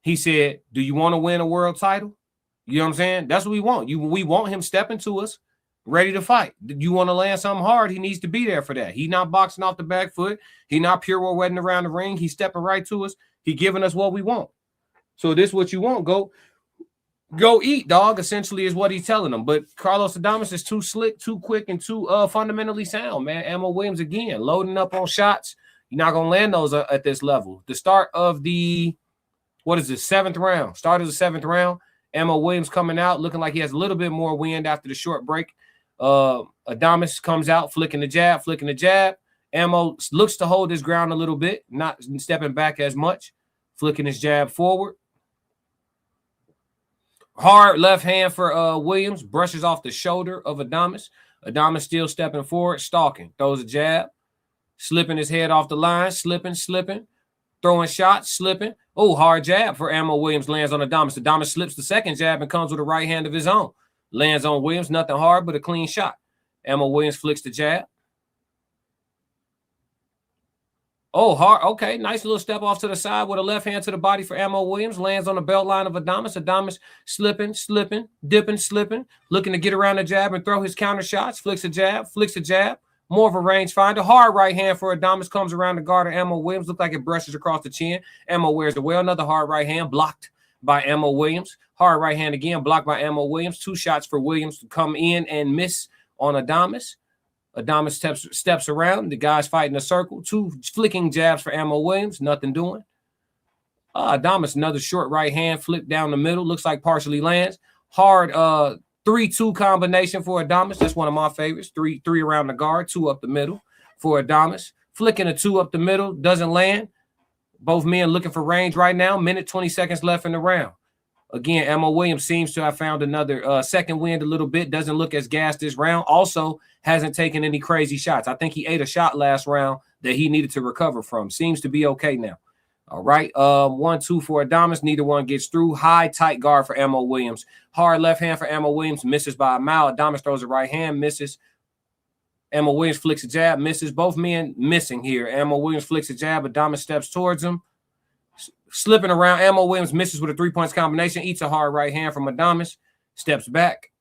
He said, do you want to win a world title? You know what I'm saying? That's what we want. We want him stepping to us, ready to fight. You want to land something hard, he needs to be there for that. He's not boxing off the back foot. He's not pure wedding around the ring. He's stepping right to us. He giving us what we want. So this is what you want. Go eat, dog, essentially is what he's telling them. But Carlos Adames is too slick, too quick, and too fundamentally sound, man. Ammo Williams, again, loading up on shots. You're not going to land those at this level. The start of the, seventh round. Start of the 7th round. Ammo Williams coming out, looking like he has a little bit more wind after the short break. Adames comes out, flicking the jab. Ammo looks to hold his ground a little bit, not stepping back as much, flicking his jab forward. Hard left hand for Williams, brushes off the shoulder of Adames. Adames still stepping forward, stalking, throws a jab, slipping his head off the line, slipping, throwing shots, slipping. Oh, hard jab for Ammo Williams lands on Adames. Adames slips the second jab and comes with a right hand of his own. Lands on Williams, nothing hard but a clean shot. Ammo Williams flicks the jab. Oh, hard. Okay, nice little step off to the side with a left hand to the body for Ammo Williams. Lands on the belt line of Adames. Adames slipping, dipping, slipping, looking to get around the jab and throw his counter shots. Flicks a jab. More of a range finder. Hard right hand for Adames comes around the guard of Ammo Williams. Look like it brushes across the chin. Ammo wears the well. Another hard right hand blocked by Ammo Williams. Hard right hand again blocked by Ammo Williams. 2 shots for Williams to come in and miss on Adames. Adames steps around. The guy's fighting a circle. 2 flicking jabs for Ammo Williams. Nothing doing. Adames, another short right hand flip down the middle. Looks like partially lands. Hard 3-2 combination for Adames. That's one of my favorites. 3 around the guard, 2 up the middle for Adames. Flicking a 2 up the middle. Doesn't land. Both men looking for range right now. Minute 20 seconds left in the round. Again, Ammo Williams seems to have found another second wind a little bit. Doesn't look as gassed this round. Also hasn't taken any crazy shots. I think he ate a shot last round that he needed to recover from. Seems to be okay now. All right. 1-2 for Adames. Neither one gets through. High, tight guard for Ammo Williams. Hard left hand for Ammo Williams. Misses by a mile. Adames throws a right hand. Misses. Ammo Williams flicks a jab. Misses. Both men missing here. Ammo Williams flicks a jab. Adames steps towards him. Slipping around. Ammo Williams misses with a 3-point combination. Eats a hard right hand from Adames. Steps back.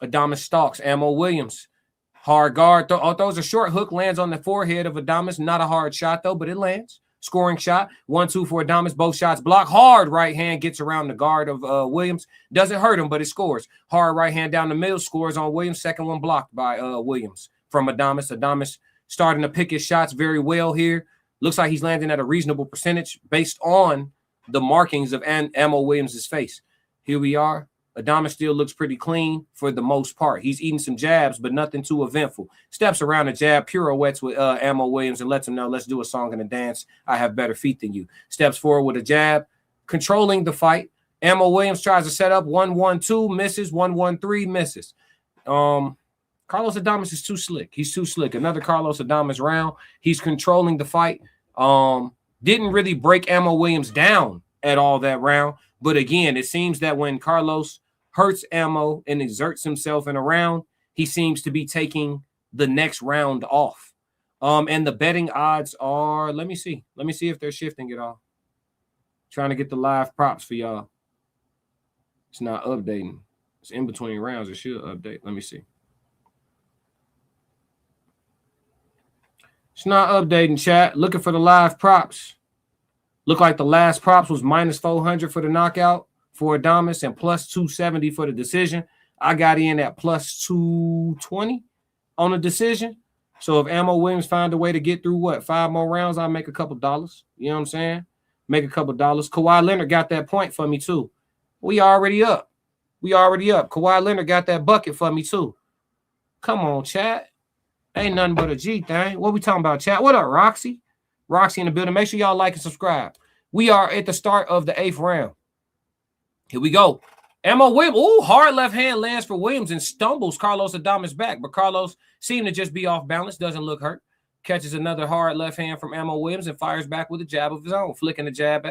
Adames stalks. Ammo Williams. Hard guard. Throws a short hook. Lands on the forehead of Adames. Not a hard shot, though, but it lands. Scoring shot. 1-2 for Adames. Both shots block. Hard right hand gets around the guard of Williams. Doesn't hurt him, but it scores. Hard right hand down the middle. Scores on Williams. Second one blocked by Williams from Adames. Adames starting to pick his shots very well here. Looks like he's landing at a reasonable percentage based on the markings of Ammo Williams' face. Here we are. Adames still looks pretty clean for the most part. He's eating some jabs, but nothing too eventful. Steps around a jab, pirouettes with Ammo Williams and lets him know, let's do a song and a dance. I have better feet than you. Steps forward with a jab, controlling the fight. Ammo Williams tries to set up 1-1-2, misses. 1-1-3, misses. Carlos Adames is too slick. He's too slick. Another Carlos Adames round. He's controlling the fight. Didn't really break Ammo Williams down at all that round. But again, it seems that when Carlos hurts Ammo and exerts himself in a round, he seems to be taking the next round off. And the betting odds are, let me see if they're shifting at all. Trying to get the live props for y'all. It's not updating. It's in between rounds. It should update. Let me see. It's not updating, chat. Looking for the live props. Look like the last props was minus 400 for the knockout for Adames and plus 270 for the decision. I got in at plus 220 on the decision. So if Ammo Williams find a way to get through, 5 more rounds, I'll make a couple dollars. You know what I'm saying? Make a couple dollars. Kawhi Leonard got that point for me, too. We already up. Kawhi Leonard got that bucket for me, too. Come on, chat. Ain't nothing but a G thing. What we talking about, chat? What up, Roxy? Roxy in the building. Make sure y'all like and subscribe. We are at the start of the 8th round. Here we go. Ammo Williams. Ooh, hard left hand lands for Williams and stumbles Carlos Adames back. But Carlos seemed to just be off balance. Doesn't look hurt. Catches another hard left hand from Ammo Williams and fires back with a jab of his own. Flicking a jab.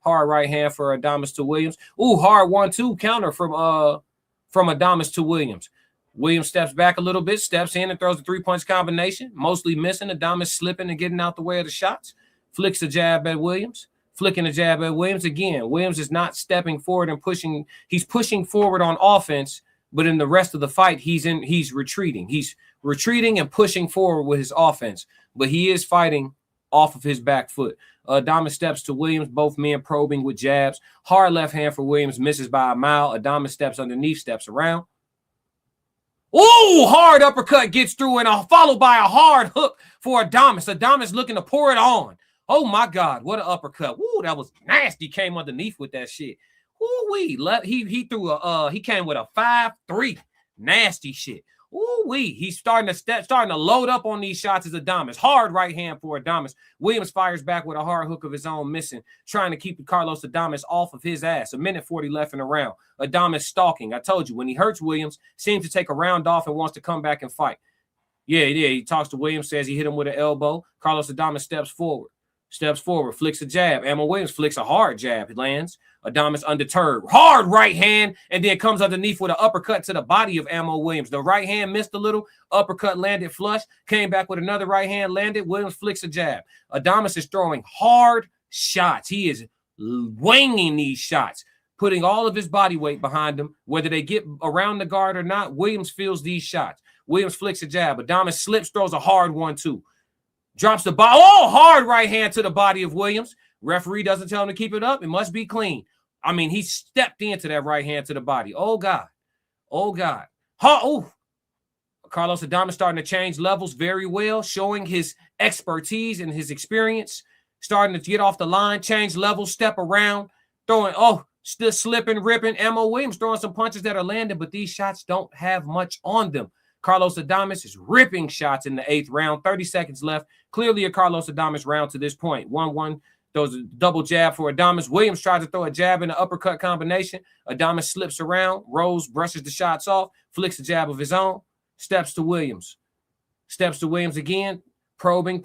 Hard right hand for Adames to Williams. Ooh, hard 1-2 counter from Adames to Williams. Williams steps back a little bit, steps in and throws the 3-points combination, mostly missing. Adames slipping and getting out the way of the shots. Flicks a jab at Williams. Flicking a jab at Williams again. Williams is not stepping forward and pushing. He's pushing forward on offense, but in the rest of the fight, he's retreating. He's retreating and pushing forward with his offense, but he is fighting off of his back foot. Adames steps to Williams, both men probing with jabs. Hard left hand for Williams, misses by a mile. Adames steps underneath, steps around. Ooh, hard uppercut gets through and followed by a hard hook for Adames. Adames looking to pour it on. Oh, my God. What an uppercut. Ooh, that was nasty. Came underneath with that shit. Ooh-wee. He came with a 5-3. Nasty shit. Ooh-wee. He's starting to load up on these shots as Adames. Hard right hand for Adames. Williams fires back with a hard hook of his own, missing, trying to keep Carlos Adames off of his ass. 1:40 left in the round. Adames stalking. I told you, when he hurts Williams, seems to take a round off and wants to come back and fight. Yeah. He talks to Williams, says he hit him with an elbow. Carlos Adames steps forward, flicks a jab. Ammo Williams flicks a hard jab. He lands. Adames undeterred. Hard right hand, and then comes underneath with an uppercut to the body of Ammo Williams. The right hand missed a little. Uppercut landed flush. Came back with another right hand, landed. Williams flicks a jab. Adames is throwing hard shots. He is winging these shots, putting all of his body weight behind them. Whether they get around the guard or not, Williams feels these shots. Williams flicks a jab. Adames slips, throws a hard 1-2. Drops the ball. Oh, hard right hand to the body of Williams. Referee doesn't tell him to keep it up. It must be clean. I mean, he stepped into that right hand to the body. Oh, God. Carlos Adames starting to change levels very well, showing his expertise and his experience. Starting to get off the line, change levels, step around, throwing, still slipping, ripping. Ammo Williams throwing some punches that are landing, but these shots don't have much on them. Carlos Adames is ripping shots in the 8th round. 30 seconds left. Clearly a Carlos Adames round to this point. 1-1. Throws a double jab for Adames. Williams tries to throw a jab in the uppercut combination. Adames slips around, rolls, brushes the shots off, flicks a jab of his own, steps to Williams. Steps to Williams again, probing.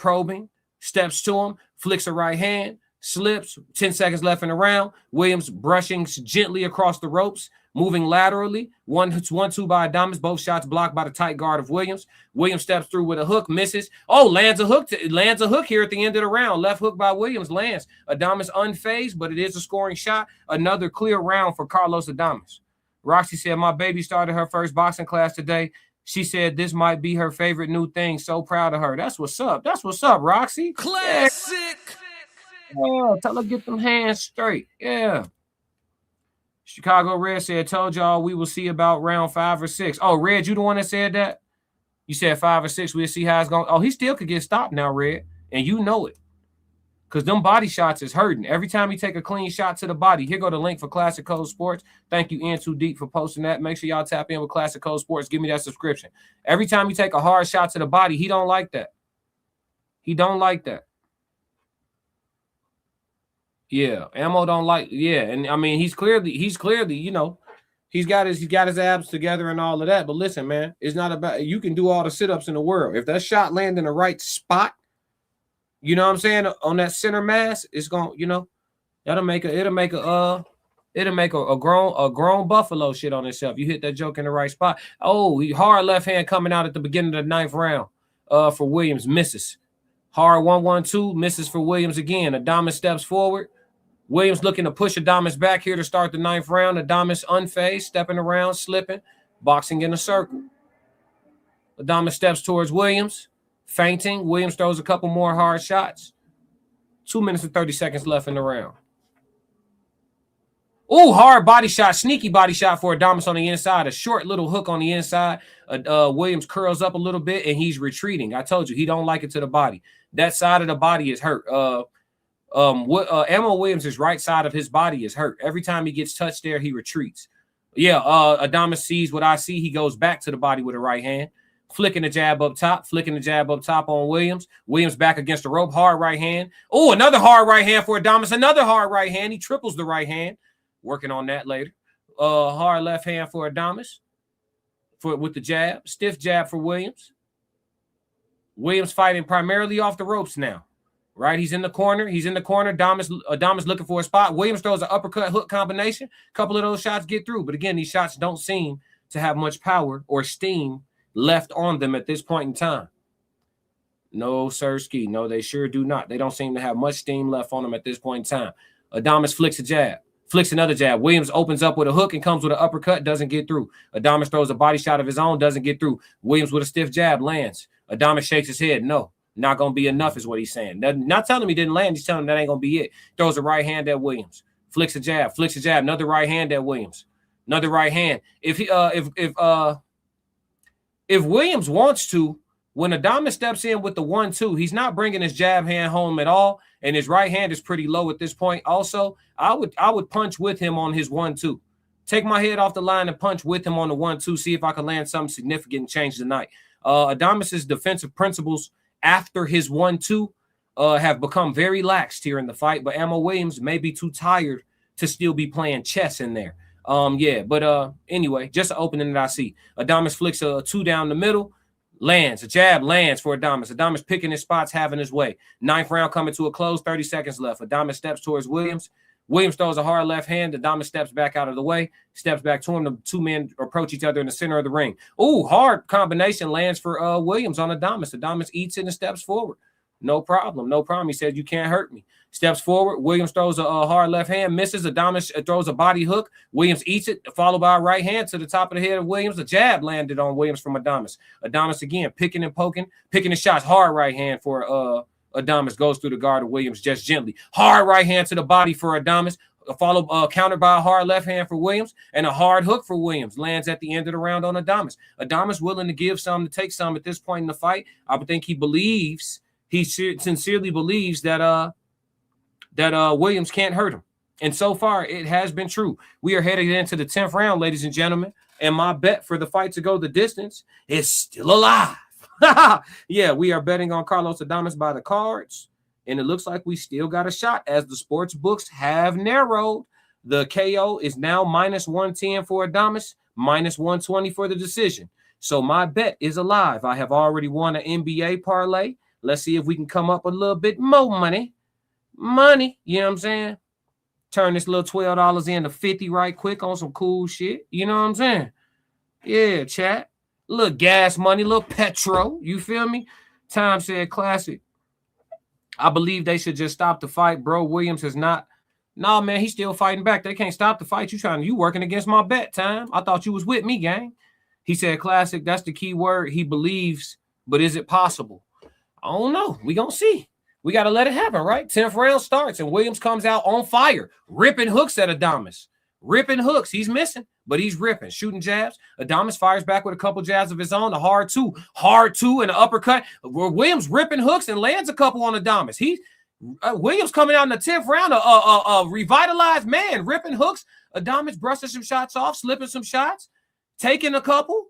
steps to him, flicks a right hand, slips, 10 seconds left in the round. Williams brushing gently across the ropes, moving laterally. 1-2 by Adames. Both shots blocked by the tight guard of Williams. Williams steps through with a hook, misses. Oh, lands a hook here at the end of the round. Left hook by Williams lands. Adames unfazed, but it is a scoring shot. Another clear round for Carlos Adames. Roxy said, my baby started her first boxing class today. She said this might be her favorite new thing. So proud of her. That's what's up. That's what's up, Roxy. Classic. Yeah, tell her get them hands straight. Yeah. Chicago Red said, told y'all we will see about round 5 or 6. Oh, Red, you the one that said that? You said 5 or 6. We'll see how it's going. Oh, he still could get stopped now, Red. And you know it. Because them body shots is hurting. Every time you take a clean shot to the body, here go the link for Classic Code Sports. Thank you, In2Deep, for posting that. Make sure y'all tap in with Classic Code Sports. Give me that subscription. Every time you take a hard shot to the body, he don't like that. He don't like that. Yeah, Ammo don't like. Yeah, and I mean he's clearly, you know, he's got his abs together and all of that. But listen, man, it's not about, you can do all the sit-ups in the world. If that shot land in the right spot, you know what I'm saying, on that center mass, it's gonna, you know, it'll make a grown buffalo shit on itself. You hit that joke in the right spot. Oh, hard left hand coming out at the beginning of the 9th round. For Williams, misses. Hard 1-1-2, misses for Williams again. Adames steps forward. Williams looking to push Adames back here to start the 9th round. Adames unfazed, stepping around, slipping, boxing in a circle. Adames steps towards Williams, feinting. Williams throws a couple more hard shots. 2 minutes and 30 seconds left in the round. Oh, hard body shot, sneaky body shot for Adames on the inside. A short little hook on the inside. Williams curls up a little bit, and he's retreating. I told you, he don't like it to the body. That side of the body is hurt. Ammo Williams' right side of his body is hurt. Every time he gets touched there, he retreats. Yeah, Adames sees what I see. He goes back to the body with a right hand, flicking the jab up top on Williams. Williams back against the rope, hard right hand. Oh, another hard right hand for Adames. Another hard right hand. He triples the right hand. Working on that later. Hard left hand for Adames with the jab. Stiff jab for Williams. Williams fighting primarily off the ropes now. Right? He's in the corner. Adames looking for a spot. Williams throws an uppercut hook combination. A couple of those shots get through. But again, these shots don't seem to have much power or steam left on them at this point in time. No, sirski. No, they sure do not. They don't seem to have much steam left on them at this point in time. Adames flicks a jab. Flicks another jab. Williams opens up with a hook and comes with an uppercut. Doesn't get through. Adames throws a body shot of his own. Doesn't get through. Williams with a stiff jab lands. Adames shakes his head. No, not going to be enough is what he's saying. Not telling him he didn't land. He's telling him that ain't going to be it. Throws a right hand at Williams. Flicks a jab. Another right hand at Williams. Another right hand. If Williams wants to, when Adames steps in with the 1-2, he's not bringing his jab hand home at all, and his right hand is pretty low at this point. Also, I would punch with him on his 1-2. Take my head off the line and punch with him on the 1-2, see if I can land something significant and change the night. Adames' defensive principles after his 1-2 have become very laxed here in the fight, but Ammo Williams may be too tired to still be playing chess in there. Anyway, just an opening that I see. Adames flicks a 2 down the middle. Lands. A jab lands for Adames. Adames picking his spots, having his way. 9th round coming to a close, 30 seconds left. Adames steps towards Williams. Williams throws a hard left hand. Adames steps back out of the way, steps back to him. The two men approach each other in the center of the ring. Oh, hard combination lands for Williams on Adames. Adames eats it and steps forward. No problem. He said, you can't hurt me. Steps forward. Williams throws a hard left hand, misses. Adames throws a body hook. Williams eats it, followed by a right hand to the top of the head of Williams. A jab landed on Williams from Adames. Adames again, picking and poking, picking the shots. Hard right hand for Adames. Goes through the guard of Williams just gently. Hard right hand to the body for Adames. Countered by a hard left hand for Williams, and a hard hook for Williams lands at the end of the round on Adames. Adames willing to give some, to take some at this point in the fight. I would think he sincerely believes that Williams can't hurt him. And so far, it has been true. We are headed into the 10th round, ladies and gentlemen, and my bet for the fight to go the distance is still alive. Yeah, we are betting on Carlos Adames by the cards, and it looks like we still got a shot as the sports books have narrowed. The KO is now -110 for Adames, -120 for the decision. So my bet is alive. I have already won an NBA parlay. Let's see if we can come up a little bit more money. Money, you know what I'm saying? Turn this little $12 into 50 right quick on some cool shit. You know what I'm saying? Yeah, chat. A little gas money, a little petrol. You feel me? Time said classic. I believe they should just stop the fight. Bro, Williams has not. Nah, man, he's still fighting back. They can't stop the fight. You working against my bet, Time. I thought you was with me, gang. He said classic. That's the key word. He believes, but is it possible? I don't know. We gonna see. We got to let it happen, right? 10th round starts, and Williams comes out on fire, ripping hooks at Adames. Ripping hooks. He's missing, but he's ripping, shooting jabs. Adames fires back with a couple jabs of his own, a hard two, and an uppercut. Williams ripping hooks and lands a couple on Adames. Williams coming out in the 10th round, a revitalized man, ripping hooks. Adames brushing some shots off, slipping some shots, taking a couple.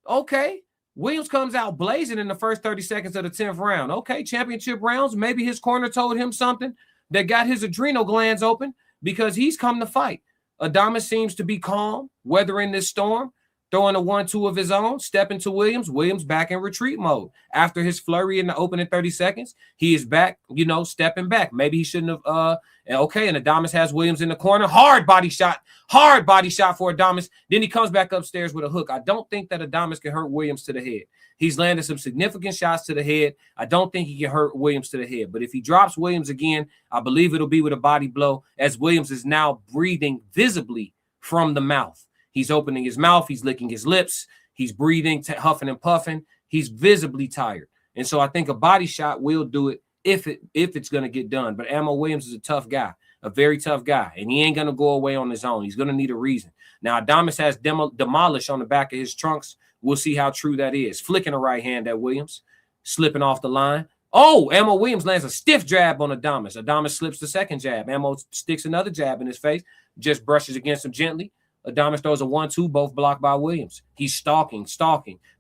Okay. Williams comes out blazing in the first 30 seconds of the 10th round. Okay, championship rounds. Maybe his corner told him something that got his adrenal glands open because he's come to fight. Adames seems to be calm, weathering this storm, throwing a 1-2 of his own, stepping to Williams. Williams back in retreat mode. After his flurry in the opening 30 seconds, he is back, stepping back. Maybe he shouldn't have. And Adames has Williams in the corner. Hard body shot for Adames. Then he comes back upstairs with a hook. I don't think that Adames can hurt Williams to the head. He's landed some significant shots to the head. I don't think he can hurt Williams to the head. But if he drops Williams again, I believe it'll be with a body blow, as Williams is now breathing visibly from the mouth. He's opening his mouth. He's licking his lips. He's breathing, huffing and puffing. He's visibly tired. And so I think a body shot will do it if it's going to get done. But Ammo Williams is a tough guy, a very tough guy, and he ain't going to go away on his own. He's going to need a reason. Now, Adames has demolished on the back of his trunks. We'll see how true that is. Flicking a right hand at Williams, slipping off the line. Oh, Ammo Williams lands a stiff jab on Adames. Adames slips the second jab. Ammo sticks another jab in his face, just brushes against him gently. Adames throws a 1-2, both blocked by Williams. He's stalking,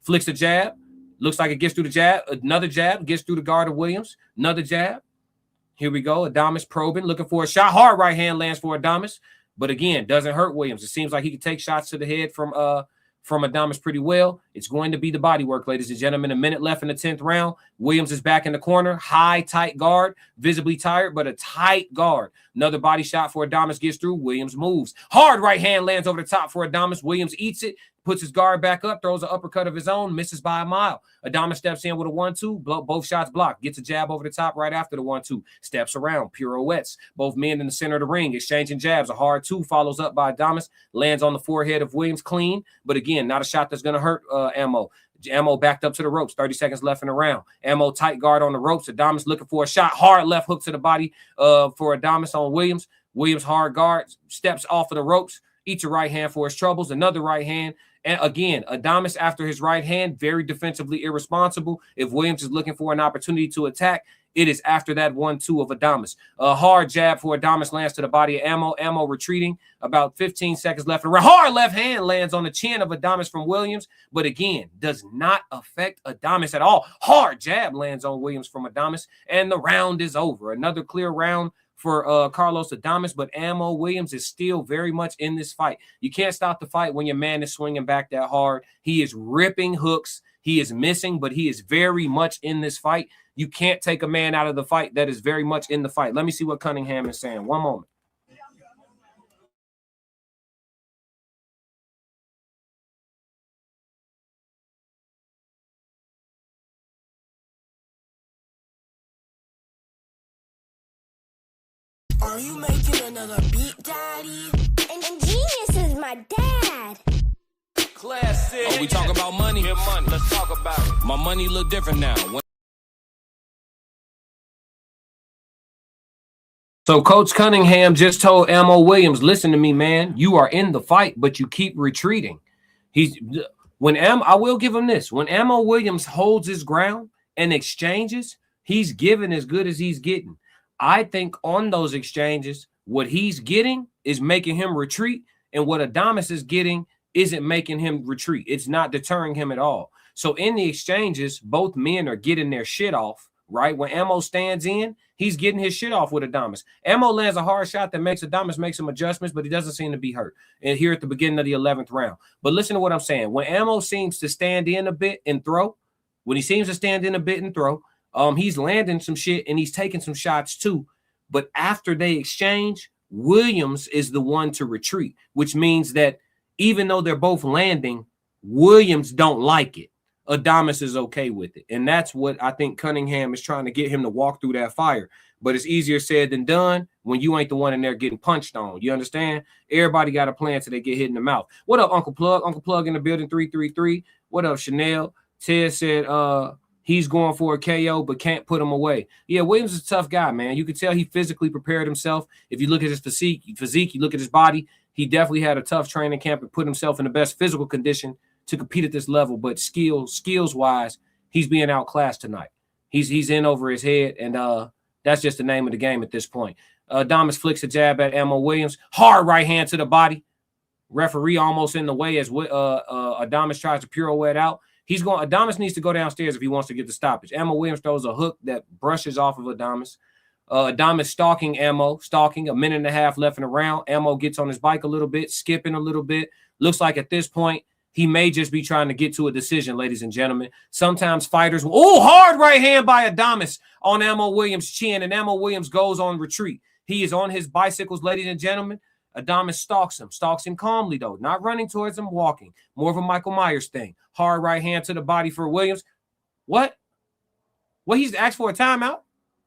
flicks a jab. Looks like it gets through the jab. Another jab gets through the guard of Williams. Another jab. Here we go. Adames probing, looking for a shot. Hard right hand lands for Adames, but again, doesn't hurt Williams. It seems like he can take shots to the head from Adames pretty well. It's going to be the body work, ladies and gentlemen. A minute left in the 10th round. Williams is back in the corner. High, tight guard. Visibly tired, but a tight guard. Another body shot for Adames gets through. Williams moves. Hard right hand lands over the top for Adames. Williams eats it. Puts his guard back up, throws an uppercut of his own, misses by a mile. Adames steps in with a 1-2, both shots blocked. Gets a jab over the top right after the 1-2. Steps around, pirouettes. Both men in the center of the ring, exchanging jabs. A hard 2 follows up by Adames, lands on the forehead of Williams clean. But again, not a shot that's going to hurt Ammo. Ammo backed up to the ropes, 30 seconds left in the round. Ammo tight guard on the ropes. Adames looking for a shot. Hard left hook to the body for Adames on Williams. Williams hard guard, steps off of the ropes, eats a right hand for his troubles. Another right hand. And again, Adames after his right hand, very defensively irresponsible. If Williams is looking for an opportunity to attack, it is after that 1-2 of Adames. A hard jab for Adames lands to the body of Ammo. Ammo retreating, about 15 seconds left. A hard left hand lands on the chin of Adames from Williams, but again, does not affect Adames at all. Hard jab lands on Williams from Adames, and the round is over. Another clear round for Carlos Adames, but Ammo Williams is still very much in this fight. You can't stop the fight when your man is swinging back that hard. He is ripping hooks. He is missing, but he is very much in this fight. You can't take a man out of the fight that is very much in the fight. Let me see what Cunningham is saying. One moment. Are you making another beat, Daddy? And Genius is my dad. Classic. Oh, we talk about money? Get money. Let's talk about it. My money look different now. So Coach Cunningham just told Ammo Williams, listen to me, man. You are in the fight, but you keep retreating. I will give him this. When Ammo Williams holds his ground and exchanges, he's giving as good as he's getting. I think on those exchanges, what he's getting is making him retreat, and what Adames is getting isn't making him retreat. It's not deterring him at all. So in the exchanges, both men are getting their shit off, right? When Ammo stands in, he's getting his shit off with Adames. Ammo lands a hard shot that makes Adames make some adjustments, but he doesn't seem to be hurt. And here at the beginning of the 11th round. But listen to what I'm saying. When Ammo seems to stand in a bit and throw, He's landing some shit and he's taking some shots too. But after they exchange, Williams is the one to retreat, which means that even though they're both landing, Williams don't like it. Adames is okay with it. And that's what I think Cunningham is trying to get him to walk through that fire. But it's easier said than done when you ain't the one in there getting punched on. You understand? Everybody got a plan till they get hit in the mouth. What up, Uncle Plug? Uncle Plug in the building, 333. What up, Chanel? Ted said he's going for a KO but can't put him away. Yeah, Williams is a tough guy, man. You can tell he physically prepared himself. If you look at his physique, you look at his body, he definitely had a tough training camp and put himself in the best physical condition to compete at this level. But skills-wise, he's being outclassed tonight. He's in over his head, and that's just the name of the game at this point. Adames flicks a jab at Ammo Williams. Hard right hand to the body. Referee almost in the way as Adames tries to pirouette out. Adames needs to go downstairs if he wants to get the stoppage. Ammo Williams throws a hook that brushes off of Adames. Adames stalking Ammo, a minute and a half left in the round. Ammo gets on his bike a little bit, skipping a little bit. Looks like at this point, he may just be trying to get to a decision, ladies and gentlemen. Sometimes fighters, hard right hand by Adames on Ammo Williams' chin, and Ammo Williams goes on retreat. He is on his bicycles, ladies and gentlemen. Adames stalks him calmly, though, not running towards him, walking. More of a Michael Myers thing. Hard right hand to the body for Williams. What? He's asked for a timeout?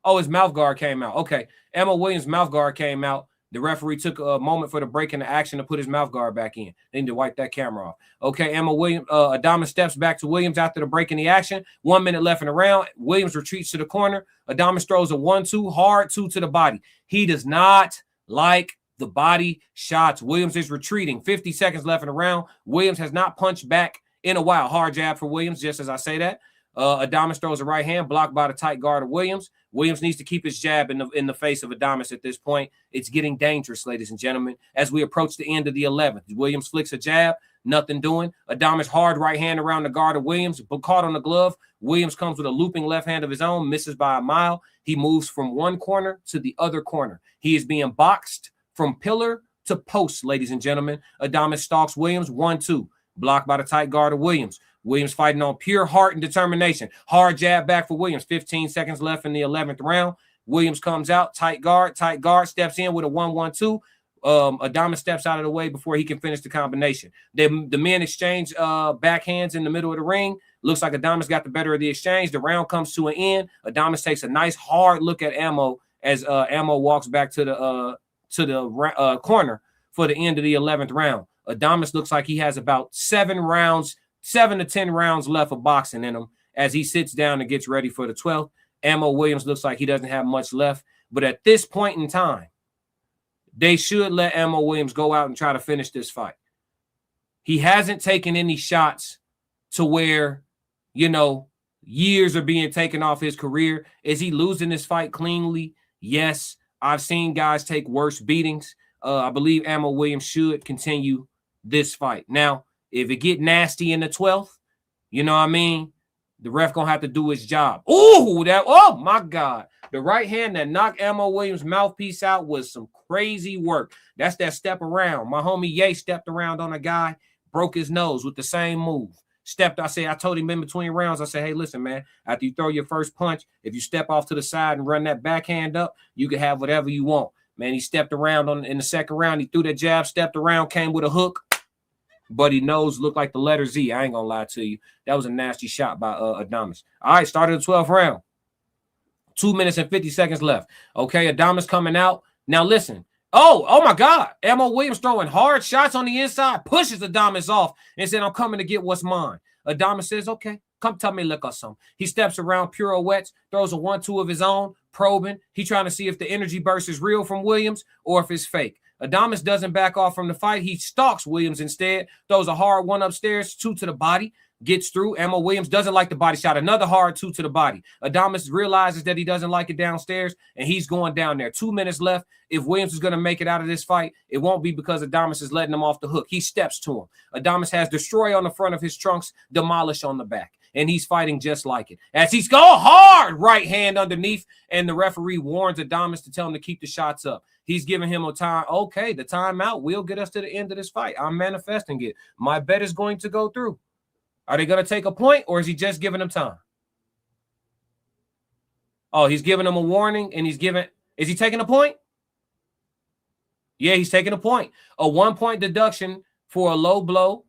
Oh, his mouth guard came out. Okay, Ammo Williams' mouth guard came out. The referee took a moment for the break in the action to put his mouth guard back in. They need to wipe that camera off. Okay, Adames steps back to Williams after the break in the action. 1 minute left in the round. Williams retreats to the corner. Adames throws a 1-2, hard 2 to the body. He does not like the body shots. Williams is retreating. 50 seconds left in the round. Williams has not punched back in a while. Hard jab for Williams, just as I say that. Adames throws a right hand, blocked by the tight guard of Williams. Williams needs to keep his jab in the face of Adames at this point. It's getting dangerous, ladies and gentlemen, as we approach the end of the 11th. Williams flicks a jab, nothing doing. Adames hard right hand around the guard of Williams, but caught on the glove. Williams comes with a looping left hand of his own, misses by a mile. He moves from one corner to the other corner. He is being boxed from pillar to post, ladies and gentlemen. Adames stalks Williams, 1-2, blocked by the tight guard of Williams. Williams fighting on pure heart and determination. Hard jab back for Williams. 15 seconds left in the 11th round. Williams comes out, tight guard, steps in with a 1-1-2. Adames steps out of the way before he can finish the combination. The men exchange backhands in the middle of the ring. Looks like Adames got the better of the exchange. The round comes to an end. Adames takes a nice hard look at Ammo as Ammo walks back to the corner for the end of the 11th round. Adames looks like he has about 7 to 10 rounds left of boxing in him as he sits down and gets ready for the 12th. Ammo Williams looks like he doesn't have much left. But at this point in time, they should let Ammo Williams go out and try to finish this fight. He hasn't taken any shots to where, years are being taken off his career. Is he losing this fight cleanly? Yes. I've seen guys take worse beatings. I believe Ammo Williams should continue this fight. Now, if it get nasty in the 12th, you know what I mean? The ref going to have to do his job. Oh, my God. The right hand that knocked Ammo Williams' mouthpiece out was some crazy work. That's that step around. My homie Ye stepped around on a guy, broke his nose with the same move. I told him in between rounds, I said, hey, listen, man, after you throw your first punch, if you step off to the side and run that backhand up, you can have whatever you want. Man, he stepped around in the second round. He threw that jab, stepped around, came with a hook. But his nose looked like the letter Z. I ain't going to lie to you. That was a nasty shot by Adames. All right, started the 12th round. 2 minutes and 50 seconds left. Okay, Adames coming out. Now, listen. Oh, my God. Ammo Williams throwing hard shots on the inside, pushes Adames off and said, I'm coming to get what's mine. Adames says, okay, come tell me look or something. He steps around, pirouettes, throws a 1-2 of his own, probing. He trying to see if the energy burst is real from Williams or if it's fake. Adames doesn't back off from the fight. He stalks Williams instead, throws a hard 1 upstairs, 2 to the body, gets through. Ammo Williams doesn't like the body shot. Another hard 2 to the body. Adames realizes that he doesn't like it downstairs, and he's going down there. 2 minutes left. If Williams is going to make it out of this fight, it won't be because Adames is letting him off the hook. He steps to him. Adames has destroy on the front of his trunks, demolish on the back, and he's fighting just like it. As he's going hard right hand underneath, and the referee warns Adames to tell him to keep the shots up. He's giving him a time. Okay, the timeout will get us to the end of this fight. I'm manifesting it. My bet is going to go through. Are they going to take a point, or is he just giving him time? Oh, he's giving him a warning, and is he taking a point? Yeah, he's taking a point. A 1-point deduction for a low blow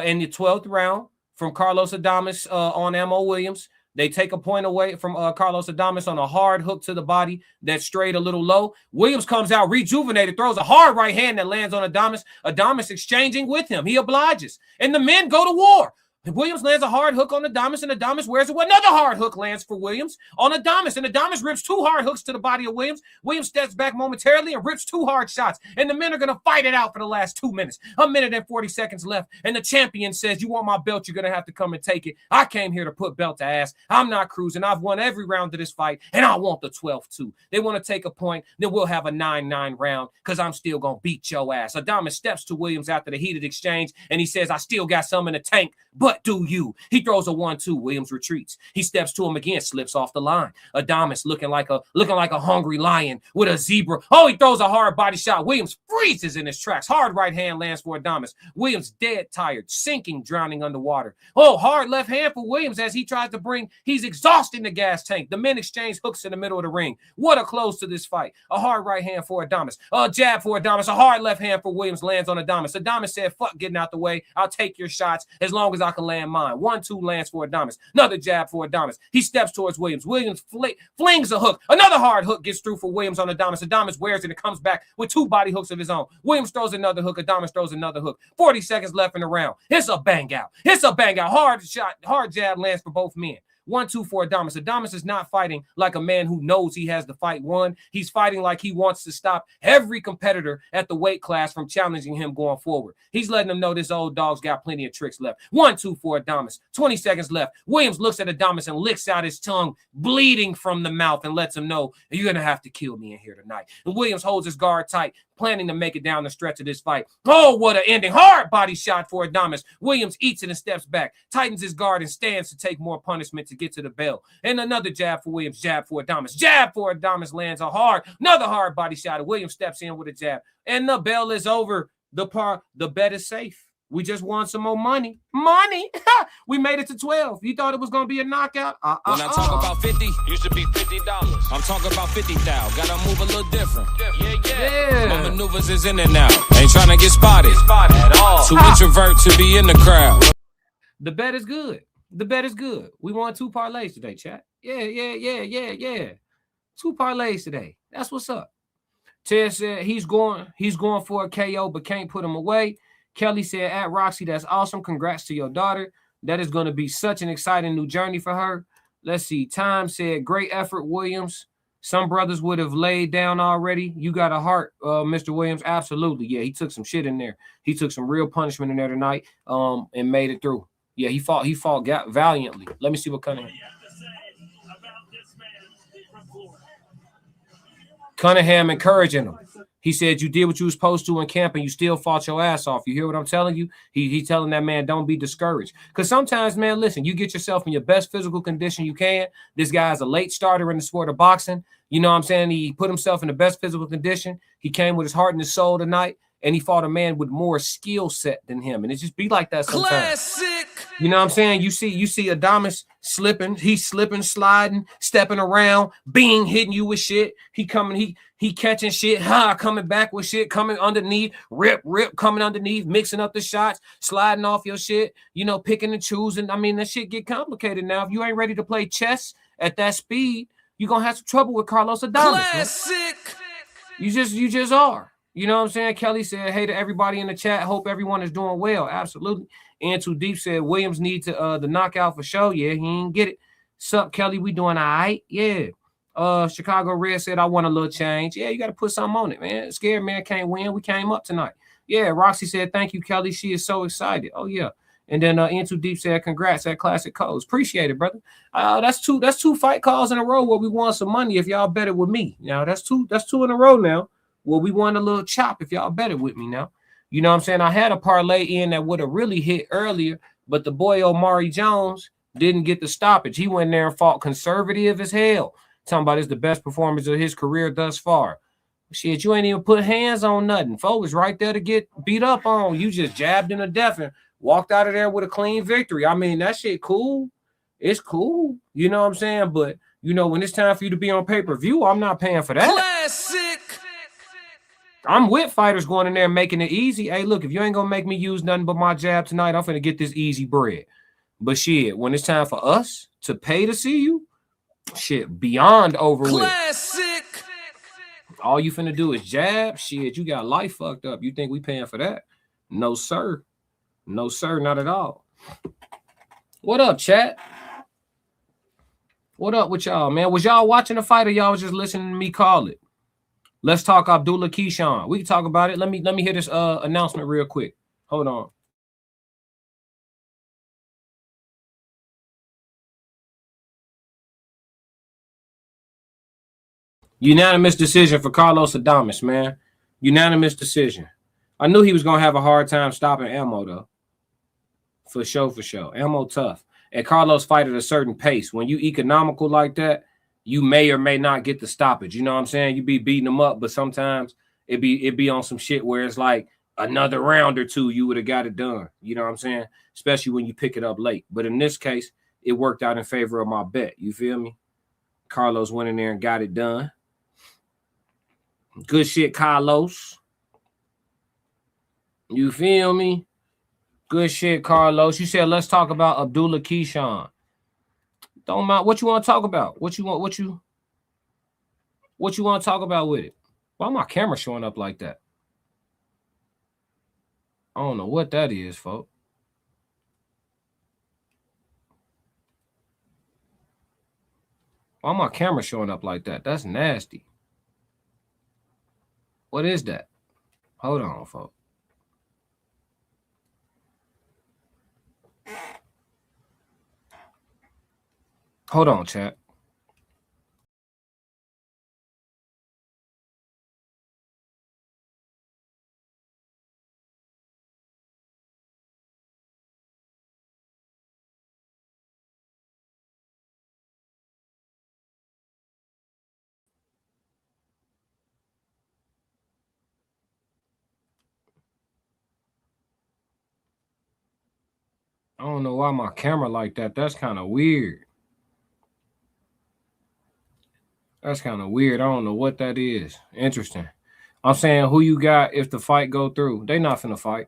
in the 12th round from Carlos Adames on Ammo Williams. They take a point away from Carlos Adames on a hard hook to the body that strayed a little low. Williams comes out rejuvenated, throws a hard right hand that lands on Adames. Adames exchanging with him. He obliges. And the men go to war. Williams lands a hard hook on Adames, and Adames wears it. Another hard hook lands for Williams on Adames, and Adames rips 2 hard hooks to the body of Williams. Williams steps back momentarily and rips 2 hard shots, and the men are going to fight it out for the last 2 minutes. 1 minute and 40 seconds left, and the champion says, you want my belt, you're going to have to come and take it. I came here to put belt to ass. I'm not cruising. I've won every round of this fight, and I want the 12th too. They want to take a point, then we'll have a 9-9 round because I'm still going to beat your ass. Adames steps to Williams after the heated exchange, and he says, I still got some in the tank, but do you? He throws a 1-2. Williams retreats. He steps to him again, slips off the line. Adames looking like a hungry lion with a zebra. Oh, he throws a hard body shot. Williams freezes in his tracks. Hard right hand lands for Adames. Williams dead tired, sinking, drowning underwater. Oh, hard left hand for Williams as he tries to he's exhausting the gas tank. The men exchange hooks in the middle of the ring. What a close to this fight. A hard right hand for Adames. A jab for Adames. A hard left hand for Williams lands on Adames. Adames said, fuck getting out the way. I'll take your shots as long as I can land mine. 1-2 lands for Adames. Another jab for Adames. He steps towards Williams. Williams flings a hook. Another hard hook gets through for Williams on Adames. Adames wears it and comes back with 2 body hooks of his own. Williams throws another hook. Adames throws another hook. 40 seconds left in the round. It's a bang out. It's a bang out. Hard shot, hard jab lands for both men. 1-2 for Adames. Adames is not fighting like a man who knows he has the fight won. He's fighting like he wants to stop every competitor at the weight class from challenging him going forward. He's letting them know this old dog's got plenty of tricks left. 1-2 for Adames. 20 seconds left. Williams looks at Adames and licks out his tongue, bleeding from the mouth, and lets him know, you're going to have to kill me in here tonight. And Williams holds his guard tight, planning to make it down the stretch of this fight. Oh, what an ending. Hard body shot for Adames. Williams eats it and steps back, tightens his guard and stands to take more punishment to get to the bell. And another jab for Williams, jab for Adames. Jab for Adames lands another hard body shot. Williams steps in with a jab. And the bell is over. The bet is safe. We just won some more money. Money! We made it to 12. You thought it was going to be a knockout? When I talk about 50, used to be $50. I'm talking about 50,000. Gotta move a little different. Yeah. My maneuvers is in and out. Ain't trying to get spotted at all. Too introvert to be in the crowd. The bet is good. The bet is good. We won 2 parlays today, chat. Yeah. 2 parlays today. That's what's up. Ted said he's going for a KO, but can't put him away. Kelly said, at Roxy, that's awesome. Congrats to your daughter. That is going to be such an exciting new journey for her. Let's see. Time said, great effort, Williams. Some brothers would have laid down already. You got a heart, Mr. Williams. Absolutely. Yeah, he took some shit in there. He took some real punishment in there tonight and made it through. Yeah, he fought valiantly. Let me see what Cunningham encouraging him. He said, you did what you were supposed to in camp and you still fought your ass off. You hear what I'm telling you? He's telling that man, don't be discouraged. Because sometimes, man, listen, you get yourself in your best physical condition you can. This guy's a late starter in the sport of boxing. You know what I'm saying? He put himself in the best physical condition. He came with his heart and his soul tonight. And he fought a man with more skill set than him. And it just be like that sometimes. Classic. You know what I'm saying? You see Adames slipping. He's slipping, sliding, stepping around, hitting you with shit. He catching shit, coming back with shit, coming underneath, rip, coming underneath, mixing up the shots, sliding off your shit, picking and choosing. I mean, that shit get complicated now. If you ain't ready to play chess at that speed, you're going to have some trouble with Carlos Adames. Classic. You just are. You know what I'm saying? Kelly said, hey to everybody in the chat. Hope everyone is doing well. Absolutely. And Too Deep said, Williams needs the knockout for sure. Yeah, he ain't get it. Sup, Kelly? We doing all right? Yeah. Chicago Red said, I want a little change. Yeah, you got to put something on it, man. Scared man can't win. We came up tonight. Yeah, Roxy said, thank you, Kelly. She is so excited. Oh, yeah. And then Into Deep said, congrats at Classic Codes. Appreciate it, brother. That's two fight calls in a row where we won some money if y'all bet it with me. Now, that's two in a row now. Well, we won a little chop if y'all bet it with me now. You know what I'm saying? I had a parlay in that would have really hit earlier, but the boy Omari Jones didn't get the stoppage. He went there and fought conservative as hell. Talking about it's the best performance of his career thus far. Shit, you ain't even put hands on nothing. Folks right there to get beat up on. You just jabbed him to death and walked out of there with a clean victory. I mean, that shit cool. It's cool. You know what I'm saying? But You know, when it's time for you to be on pay-per-view, I'm not paying for that. Classic. I'm with fighters going in there making it easy. Hey, look, if you ain't gonna make me use nothing but my jab tonight, I'm finna get this easy bread. But shit, when it's time for us to pay to see you, shit, beyond over Classic. with. All you finna do is jab. Shit, you got life fucked up. You think we paying for that? No, sir. No, sir, not at all. What up, chat? What up with y'all, man? Was y'all watching the fight or y'all was just listening to me call it? Let's talk Abdullah Keyshawn. We can talk about it. Let me hear this announcement real quick. Hold on. Unanimous decision for Carlos Adames, man. Unanimous decision. I knew he was gonna have a hard time stopping Ammo though. For sure, for sure. Ammo tough. And Carlos fight at a certain pace. When you economical like that, you may or may not get the stoppage. You know what I'm saying? You be beating them up, but sometimes it be on some shit where it's like another round or two, you would have got it done. You know what I'm saying? Especially when you pick it up late. But in this case, it worked out in favor of my bet. You feel me? Carlos went in there and got it done. Good shit, Carlos. You feel me? Good shit, Carlos. You said let's talk about Abdullah Keyshawn. Don't mind what you want to talk about. What you want to talk about with it? Why my camera showing up like that? I don't know what that is, folks. Why my camera showing up like that? That's nasty. What is that? Hold on, folks. Hold on, chat. I don't know why my camera like that. That's kind of weird. That's kind of weird. I don't know what that is. Interesting. I'm saying who you got if the fight go through. They not finna fight.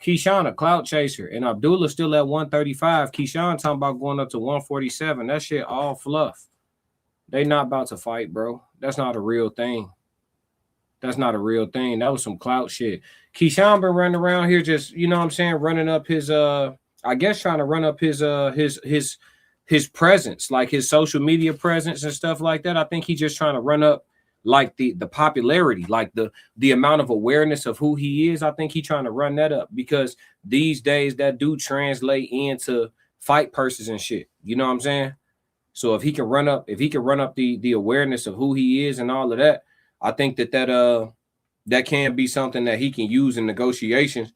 Keyshawn a clout chaser. And Abdullah still at 135. Keyshawn talking about going up to 147. That shit all fluff. They not about to fight, bro. That's not a real thing. That's not a real thing. That was some clout shit. Keyshawn been running around here just, you know what I'm saying, running up his I guess trying to run up his presence, like his social media presence and stuff like that. I think he's just trying to run up like the popularity, like the amount of awareness of who he is. I think he's trying to run that up because these days that do translate into fight purses and shit. You know what I'm saying? So if he can run up the awareness of who he is and all of that, I think that can be something that he can use in negotiations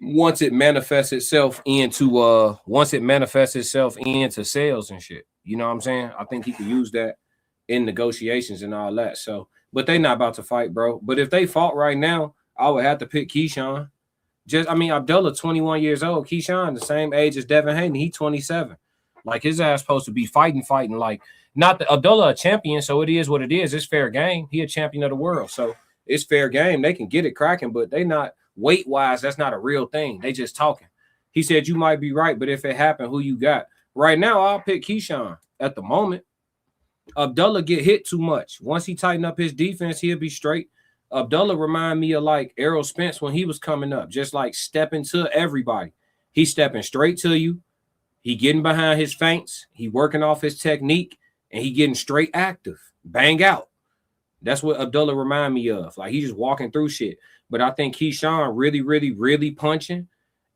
once it manifests itself into sales and shit. You know what I'm saying? I think he can use that in negotiations and all that. So, but they not about to fight, bro. But if they fought right now, I would have to pick Keyshawn. Abdullah 21 years old. Keyshawn the same age as Devin Haney. He 27. Like his ass supposed to be fighting. Like not the Abdullah a champion, so it is what it is. It's fair game. He a champion of the world, so it's fair game. They can get it cracking, but they not weight wise. That's not a real thing. They just talking. He said you might be right, but if it happened, who you got? Right now, I'll pick Keyshawn at the moment. Abdullah get hit too much. Once he tighten up his defense, he'll be straight. Abdullah remind me of like Errol Spence when he was coming up, just like stepping to everybody. He's stepping straight to you. He getting behind his feints. He working off his technique, and he getting straight active. Bang out. That's what Abdullah remind me of. Like he just walking through shit. But I think Keyshawn really, really, really punching.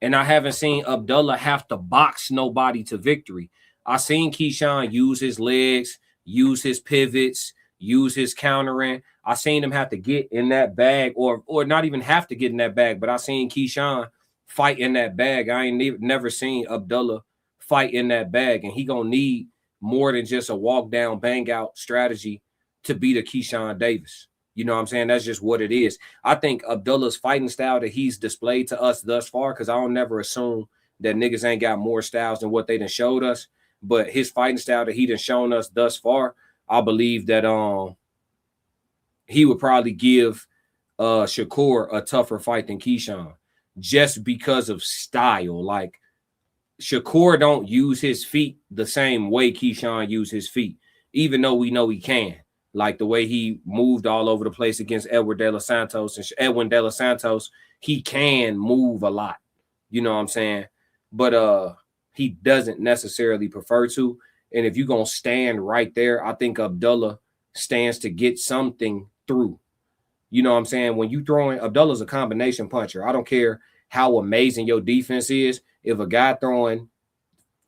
And I haven't seen Abdullah have to box nobody to victory. I seen Keyshawn use his legs, use his pivots, use his countering. I seen him have to get in that bag, or not even have to get in that bag. But I seen Keyshawn fight in that bag. I ain't never seen Abdullah fight in that bag, and he gonna need more than just a walk down, bang out strategy to beat a Keyshawn Davis. You know what I'm saying? That's just what it is. I think Abdullah's fighting style that he's displayed to us thus far, because I don't never assume that niggas ain't got more styles than what they done showed us. but his fighting style that he done shown us thus far, I believe that he would probably give Shakur a tougher fight than Keyshawn just because of style. Like Shakur don't use his feet the same way Keyshawn used his feet, even though we know he can. Like the way he moved all over the place against Edwin De Los Santos, he can move a lot. You know what I'm saying? But he doesn't necessarily prefer to. And if you're going to stand right there, I think Abdullah stands to get something through. You know what I'm saying? When you throwing, Abdullah's a combination puncher. I don't care how amazing your defense is. If a guy throwing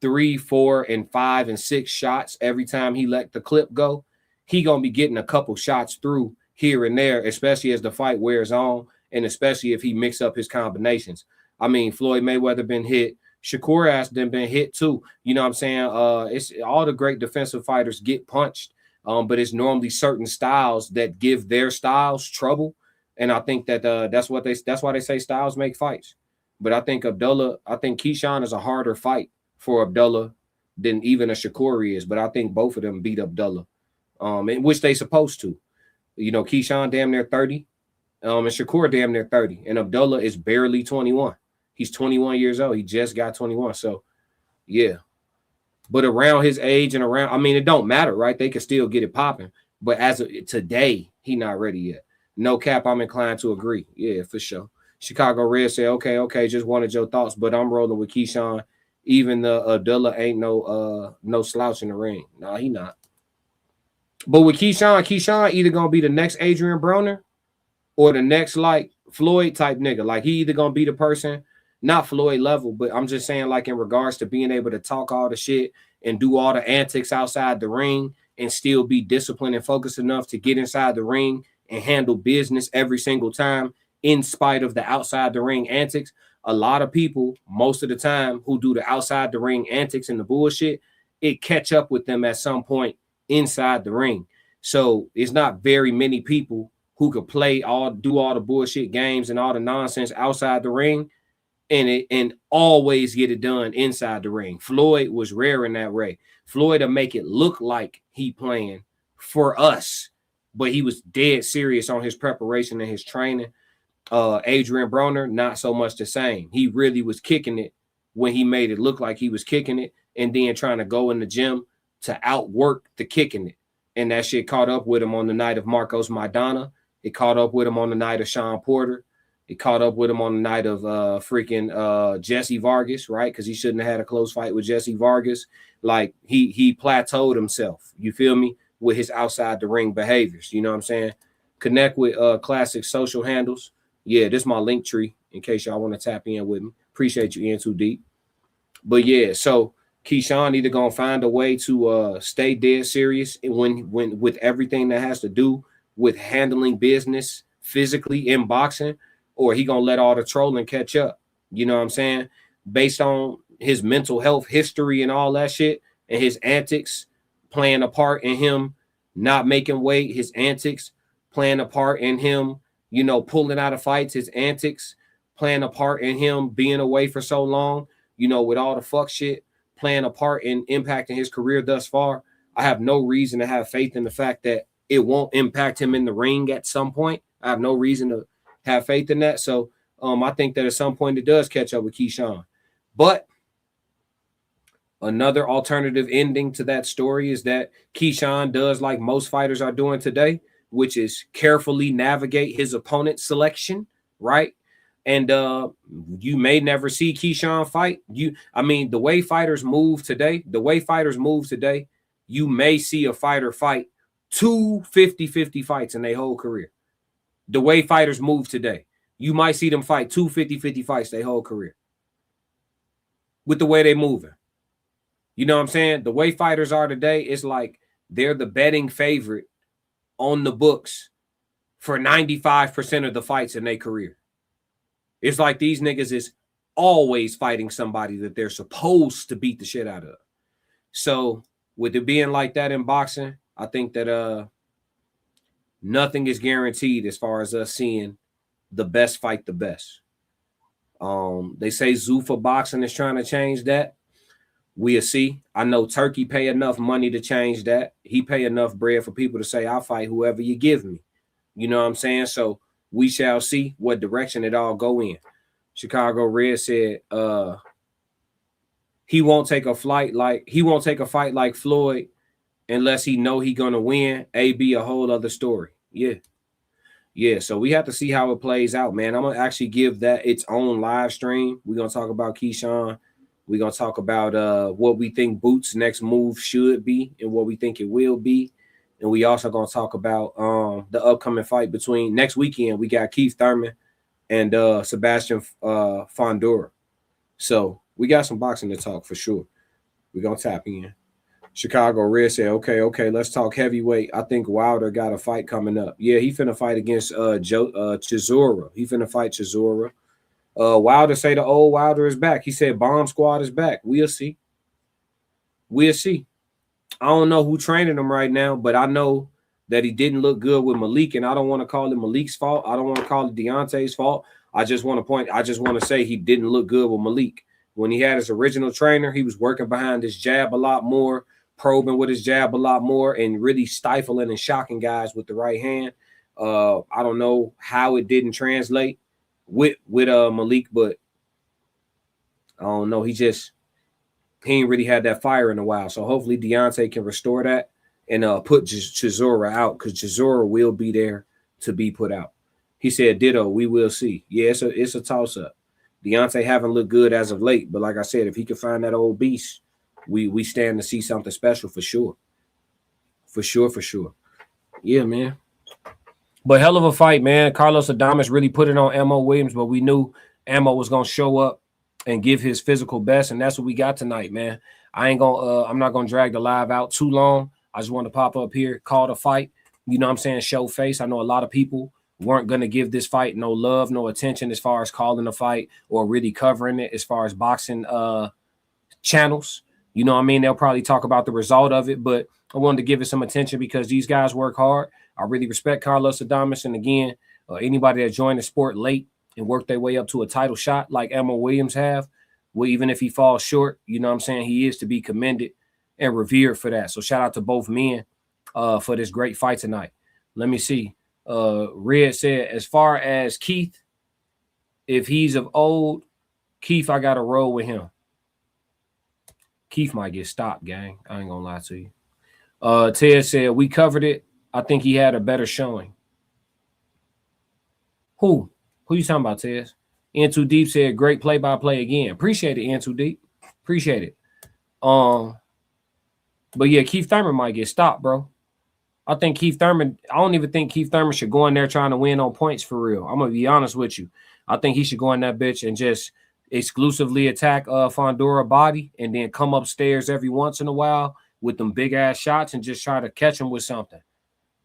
3, 4, and 5 and 6 shots every time he let the clip go, he going to be getting a couple shots through here and there, especially as the fight wears on, and especially if he mix up his combinations. I mean, Floyd Mayweather been hit. Shakur has been hit too. You know what I'm saying? It's all the great defensive fighters get punched, but it's normally certain styles that give their styles trouble. And I think that that's why they say styles make fights. But I think Keyshawn is a harder fight for Abdullah than even a Shakur is. But I think both of them beat Abdullah, in which they supposed to. You know, Keyshawn damn near 30, and Shakur damn near 30, and Abdullah is barely 21. He's 21 years old. He just got 21. So, yeah. But around his age and around, I mean, it don't matter, right? They can still get it popping. But as of today, he not ready yet. No cap, I'm inclined to agree. Yeah, for sure. Chicago Red said, okay, just wanted your thoughts, but I'm rolling with Keyshawn. Even the Abdullah ain't no slouch in the ring. Nah, he not. But with Keyshawn either going to be the next Adrian Broner or the next, like, Floyd type nigga. Like, he either going to be the person, not Floyd level, but I'm just saying, like, in regards to being able to talk all the shit and do all the antics outside the ring and still be disciplined and focused enough to get inside the ring and handle business every single time in spite of the outside the ring antics. A lot of people, most of the time, who do the outside the ring antics and the bullshit, it catch up with them at some point inside the ring. So it's not very many people who could do all the bullshit games and all the nonsense outside the ring and always get it done inside the ring. Floyd was rare in that way. Floyd will make it look like he playing for us, but he was dead serious on his preparation and his training. Adrian Broner, not so much the same. He really was kicking it when he made it look like he was kicking it and then trying to go in the gym to outwork the kicking it. And that shit caught up with him on the night of Marcos Maidana. It caught up with him on the night of Sean Porter. It caught up with him on the night of Jesse Vargas, right? Because he shouldn't have had a close fight with Jesse Vargas. Like, he plateaued himself, you feel me, with his outside the ring behaviors. You know what I'm saying? Connect with classic social handles. Yeah, this is my link tree in case y'all want to tap in with me. Appreciate you in too deep. But yeah, so Keyshawn either gonna find a way to stay dead serious when with everything that has to do with handling business physically in boxing, or he gonna let all the trolling catch up. You know what I'm saying? Based on his mental health history and all that shit, and his antics playing a part in him not making weight, his antics playing a part in him, you know, pulling out of fights, his antics playing a part in him being away for so long, you know, with all the fuck shit playing a part in impacting his career thus far. I have no reason to have faith in the fact that it won't impact him in the ring at some point. I have no reason to have faith in that. So I think that at some point it does catch up with Keyshawn. But another alternative ending to that story is that Keyshawn does like most fighters are doing today, which is carefully navigate his opponent's selection, right? And you may never see Keyshawn fight. The way fighters move today, you may see a fighter fight 2 50-50 fights in their whole career. The way fighters move today, you might see them fight 2 50-50 fights their whole career. With the way they moving. You know what I'm saying? The way fighters are today, it's like they're the betting favorite on the books for 95% of the fights in their career. It's like these niggas is always fighting somebody that they're supposed to beat the shit out of. So with it being like that in boxing, I think that nothing is guaranteed as far as us seeing the best fight the best. They say Zuffa Boxing is trying to change that. We'll see. I know Turkey pay enough money to change that. He pay enough bread for people to say, I'll fight whoever you give me. You know what I'm saying? So we shall see what direction it all go in. Chicago Red said he won't take a fight like Floyd unless he know he gonna win. AB a whole other story. Yeah. So we have to see how it plays out, man. I'm gonna actually give that its own live stream. We're gonna talk about Keyshawn. We're gonna talk about what we think Boots' next move should be and what we think it will be. And we also gonna talk about the upcoming fight between next weekend. We got Keith Thurman and Sebastian Fondura. So we got some boxing to talk for sure. We're gonna tap in. Chicago Red said, okay, let's talk heavyweight. I think Wilder got a fight coming up. Yeah, he finna fight against Chisora. He finna fight Chisora. Wilder say the old Wilder is back. He said Bomb Squad is back. We'll see. I don't know who training him right now, but I know that he didn't look good with Malik, and I don't want to call it Malik's fault. I don't want to call it Deontay's fault. I just want to say he didn't look good with Malik. When he had his original trainer, he was working behind his jab a lot more, probing with his jab a lot more, and really stifling and shocking guys with the right hand. I don't know how it didn't translate with Malik, but I don't know. He ain't really had that fire in a while. So hopefully Deontay can restore that and put Chisora out, because Chisora will be there to be put out. He said, ditto, we will see. Yeah, it's a toss-up. Deontay haven't looked good as of late, but like I said, if he can find that old beast, we stand to see something special for sure. For sure. Yeah, man. But hell of a fight, man. Carlos Adames really put it on Ammo Williams, but we knew Ammo was going to show up and give his physical best, and that's what we got tonight, man. I'm not gonna drag the live out too long. I just want to pop up here, call the fight. You know what I'm saying? Show face. I know a lot of people weren't gonna give this fight no love, no attention as far as calling the fight or really covering it as far as boxing channels. You know what I mean? They'll probably talk about the result of it, but I wanted to give it some attention because these guys work hard. I really respect Carlos Adames, and again, anybody that joined the sport late and work their way up to a title shot like Emma Williams have, well, even if he falls short, you know what I'm saying, he is to be commended and revered for that. So shout out to both men for this great fight tonight. Let me see. Red said, as far as Keith, if he's of old, Keith, I got to roll with him. Keith might get stopped, gang. I ain't going to lie to you. Ted said, we covered it. I think he had a better showing. Who you talking about, Tez? N2 Deep said, great play-by-play again. Appreciate it, N2 Deep. Appreciate it. But yeah, Keith Thurman might get stopped, bro. I don't even think Keith Thurman should go in there trying to win on points for real. I'm going to be honest with you. I think he should go in that bitch and just exclusively attack Fondura body and then come upstairs every once in a while with them big-ass shots and just try to catch him with something.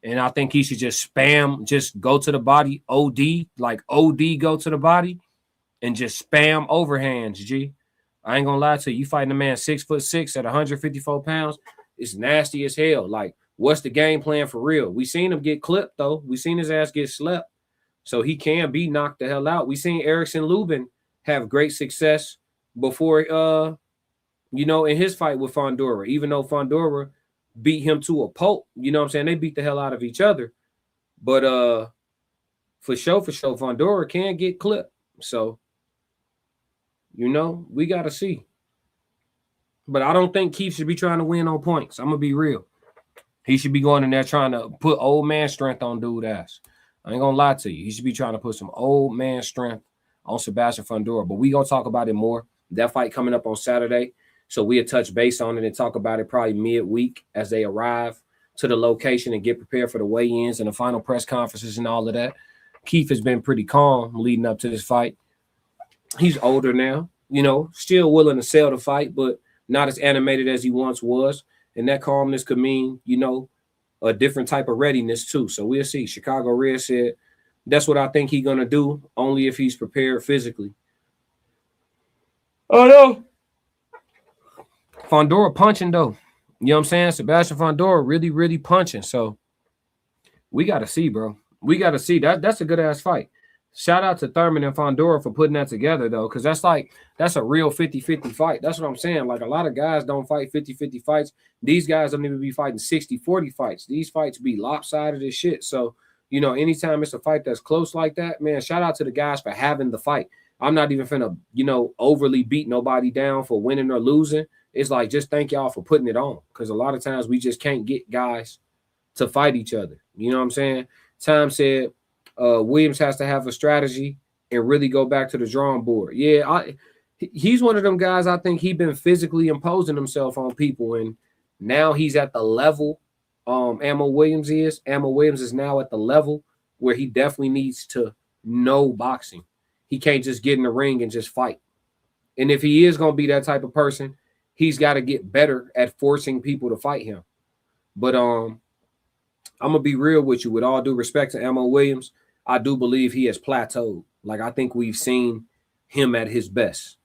And I think he should just go to the body, OD, go to the body and just spam overhands, G. I ain't gonna lie to you. You fighting a man 6'6" at 154 pounds, it's nasty as hell. Like, what's the game plan for real? We seen him get clipped, though. We seen his ass get slept. So he can be knocked the hell out. We seen Erickson Lubin have great success before, in his fight with Fondura, even though Fondura beat him to a pulp. You know what I'm saying? They beat the hell out of each other. But for sure, Fondura can get clipped. So, we got to see. But I don't think Keith should be trying to win on points. I'm going to be real. He should be going in there trying to put old man strength on dude ass. I ain't going to lie to you. He should be trying to put some old man strength on Sebastian Fondura. But we going to talk about it more. That fight coming up on Saturday. So we'll touch base on it and talk about it probably midweek as they arrive to the location and get prepared for the weigh-ins and the final press conferences and all of that. Keith has been pretty calm leading up to this fight. He's older now, still willing to sell the fight, but not as animated as he once was. And that calmness could mean, a different type of readiness too. So we'll see. Chicago Red said, that's what I think he's going to do, only if he's prepared physically. Oh, no. Fondura punching, though. You know what I'm saying? Sebastian Fondura really, really punching. So we got to see, bro. We got to see. That's a good-ass fight. Shout out to Thurman and Fondora for putting that together, though, because that's a real 50-50 fight. That's what I'm saying. Like, a lot of guys don't fight 50-50 fights. These guys don't even be fighting 60-40 fights. These fights be lopsided as shit. So, you know, anytime it's a fight that's close like that, man, shout out to the guys for having the fight. I'm not even finna, you know, overly beat nobody down for winning or losing. It's like, just thank y'all for putting it on, because a lot of times we just can't get guys to fight each other. You know what I'm saying? Tom said Williams has to have a strategy and really go back to the drawing board. Yeah, he's one of them guys. I think he's been physically imposing himself on people, and now he's at the level Ammo Williams is. Ammo Williams is now at the level where he definitely needs to know boxing. He can't just get in the ring and just fight. And if he is going to be that type of person, he's got to get better at forcing people to fight him. But I'm going to be real with you. With all due respect to Ammo Williams, I do believe he has plateaued. Like, I think we've seen him at his best.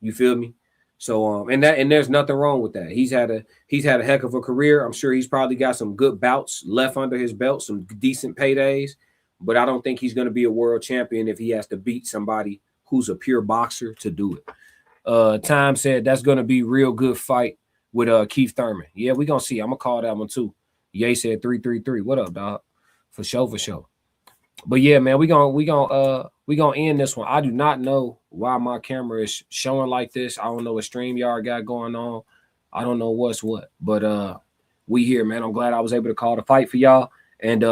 You feel me? So and there's nothing wrong with that. He's had a heck of a career. I'm sure he's probably got some good bouts left under his belt, some decent paydays, but I don't think he's going to be a world champion if he has to beat somebody who's a pure boxer to do it. Time said that's going to be real good fight with Keith Thurman. Yeah, we're going to see. I'm going to call that one too. Ye said 333. What up, dog? For sure. But yeah, man, we gonna end this one. I do not know why my camera is showing like this. I don't know what StreamYard got going on. I don't know what's what. But we here, man. I'm glad I was able to call the fight for y'all. And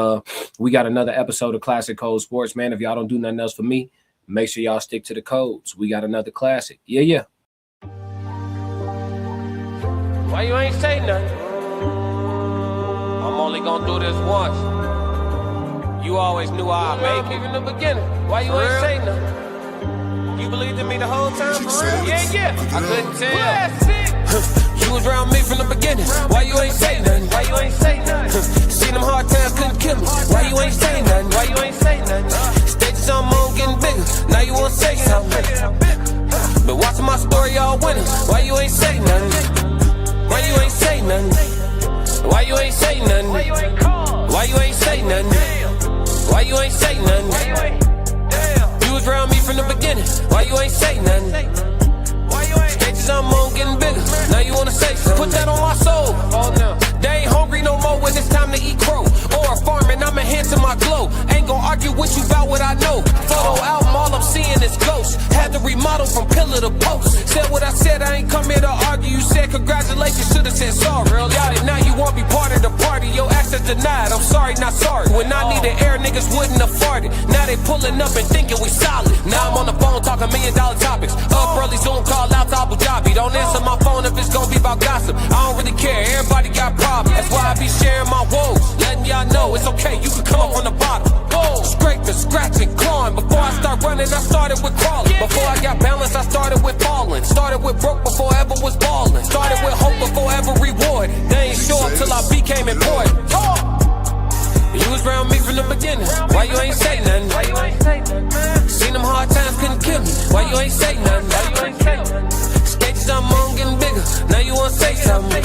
we got another episode of Classic Code Sports, man. If y'all don't do nothing else for me, make sure y'all stick to the codes. We got another classic. Yeah. Why you ain't say nothing? I'm only gonna do this once. You always knew I'd make it in the beginning. Why you ain't say nothing? You believed in me the whole time, for real? Yeah. I couldn't tell. You was around me from the beginning. Why you ain't say nothing? Why you ain't say nothing? Seen them hard times, couldn't kill me. Why you ain't say nothing? Why you ain't say nothing? Stages on moon getting bigger. Now you wanna say something. Been watching my story all winter. Why you ain't say nothing? Why you ain't say nothing? Why you ain't say nothing? Why you ain't say nothing? Why you ain't say nothing? You was around me from the beginning. Why you ain't say nothing? Stages I'm on getting bigger. Now you wanna say something? Put that on my soul. Oh no. They ain't hungry no more when it's time to eat crow. Or farming, I'm enhancing my glow. Ain't gon' argue with you about what I know. Photo album, all I'm seeing is ghosts. Had to remodel from pillar to post. Said what I said, I ain't come here to argue. You said congratulations, should've said sorry. Got it, now you won't be part of the party. Your access denied, I'm sorry, not sorry. When I needed air, niggas wouldn't have farted. Now they pulling up and thinking we solid. Now I'm on the phone talking $1 million topics. Up early, Zoom call out to Abu Dhabi. Don't answer my phone if it's gonna be about gossip. I don't really care, everybody got problems. That's why I be sharing my woes, letting y'all know it's okay, you can come up from the bottom. Scraping, scratching, clawing. Before I start running, I started with crawling. Before I got balance, I started with falling. Started with broke before ever was balling. Started with hope before ever rewarded. They ain't show up till I became important. You was around me from the beginning. Why you ain't say nothing? Seen them hard times, couldn't kill me. Why you ain't say nothing? Stages I'm on getting bigger. Now you wanna say something?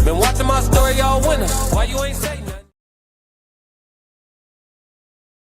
Been watching my story all winter. Why you ain't say nothing?